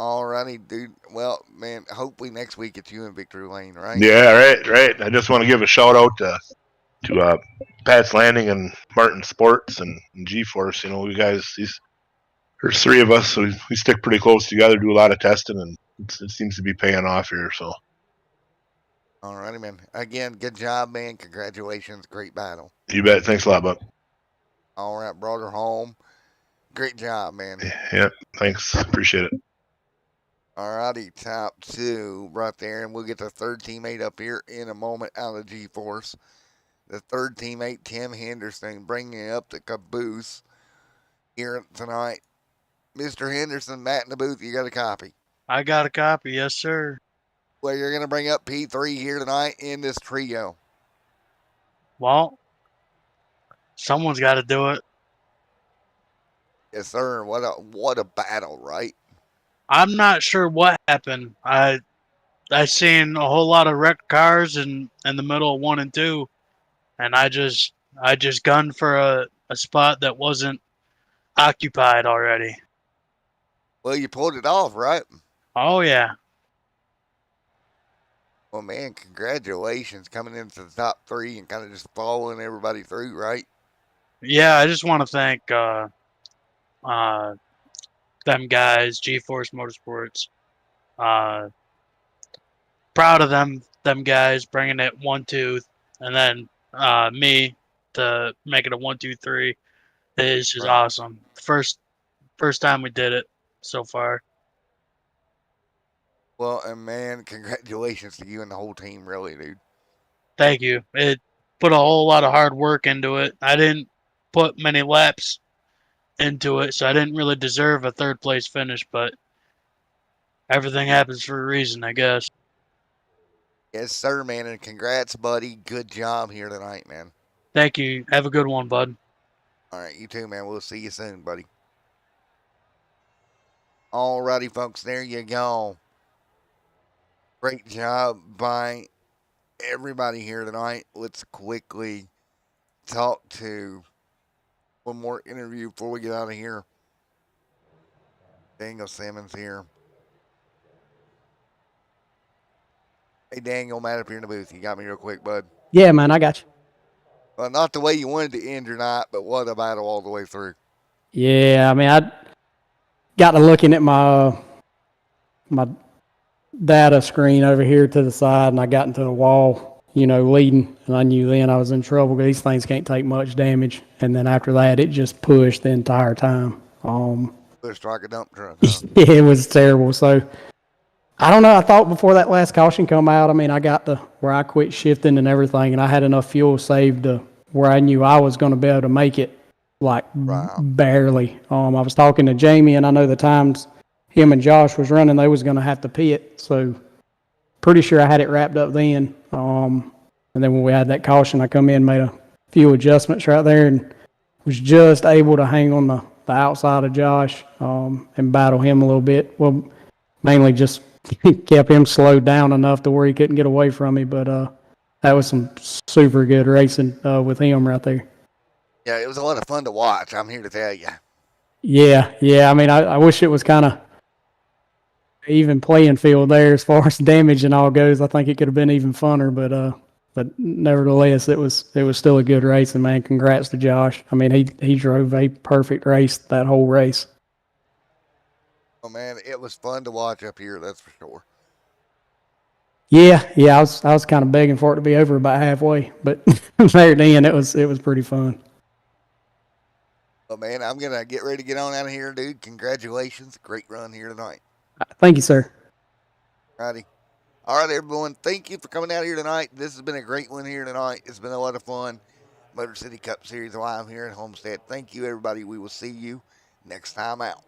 Alrighty, dude. Well, man, hopefully next week it's you in Victory Lane, right? Yeah, right. I just want to give a shout out to Pat's Landing and Martin Sports and G-Force. You know, we guys, there's three of us, so we stick pretty close together, do a lot of testing, and it seems to be paying off here. So, Alrighty, man. Again, good job, man. Congratulations. Great battle. you bet. Thanks a lot, Buck. All right, brought her home. Great job, man. Yeah, thanks. Appreciate it. Alrighty, top two right there, and we'll get the third teammate up here in a moment out of G-Force. The third teammate, Tim Henderson, bringing up the caboose here tonight. Mr. Henderson, Matt in the booth, you got a copy. I got a copy, yes, sir. Well, you're going to bring up P3 here tonight in this trio. Well, someone's got to do it. Yes, sir. What a battle, right? I'm not sure what happened. I seen a whole lot of wrecked cars in the middle of 1 and 2, and I just gunned for a spot that wasn't occupied already. Well, you pulled it off, right? Oh yeah. Well, man, congratulations coming into the top 3 and kind of just following everybody through, right? Yeah, I just want to thank them guys, G-Force Motorsports. Proud of them guys bringing it 1-2, and then me to make it a 1-2-3 is just awesome. First time we did it so far. Well, and man, congratulations to you and the whole team, really, dude. Thank you. It put a whole lot of hard work into it. I didn't put many laps into it, so I didn't really deserve a third place finish, but everything happens for a reason, I guess. Yes, sir, man, and congrats, buddy. Good job here tonight, man. Thank you. Have a good one, bud. All right, you too, man. We'll see you soon, buddy. Alrighty, folks, there you go. Great job by everybody here tonight. Let's quickly talk to one more interview before we get out of here. Daniel Simmons here. Hey, Daniel, Matt up here in the booth. You got me real quick, bud. Yeah, man, I got you. Well, not the way you wanted to end your night, but what a battle all the way through. Yeah, I mean, I got to looking at my data screen over here to the side, and I got into the wall, leading, and I knew then I was in trouble because these things can't take much damage. And then after that, it just pushed the entire time. Pushed like a dump truck. Huh? It was terrible. So I don't know. I thought before that last caution come out, I mean, I got to where I quit shifting and everything, and I had enough fuel saved to where I knew I was going to be able to make it, like barely. I was talking to Jamie, and I know the times him and Josh was running, they was going to have to pit. So pretty sure I had it wrapped up then. And then when we had that caution, I come in, made a few adjustments right there, and was just able to hang on the outside of Josh and battle him a little bit. Well, mainly just kept him slowed down enough to where he couldn't get away from me. But that was some super good racing with him right there. Yeah, it was a lot of fun to watch. I'm here to tell you. Yeah. I mean, I wish it was kind of even playing field there as far as damage and all goes. I think it could have been even funner, but nevertheless, it was still a good race. And man, congrats to Josh. I mean, he drove a perfect race that whole race. Oh man, it was fun to watch up here. That's for sure. Yeah. I was kind of begging for it to be over about halfway, but there at the end, it was pretty fun. Well, man, I'm gonna get ready to get on out of here, dude. Congratulations, great run here tonight. Thank you, sir. Righty. All right, everyone. Thank you for coming out here tonight. This has been a great one here tonight. It's been a lot of fun. Motor City Cup Series live here at Homestead. Thank you, everybody. We will see you next time out.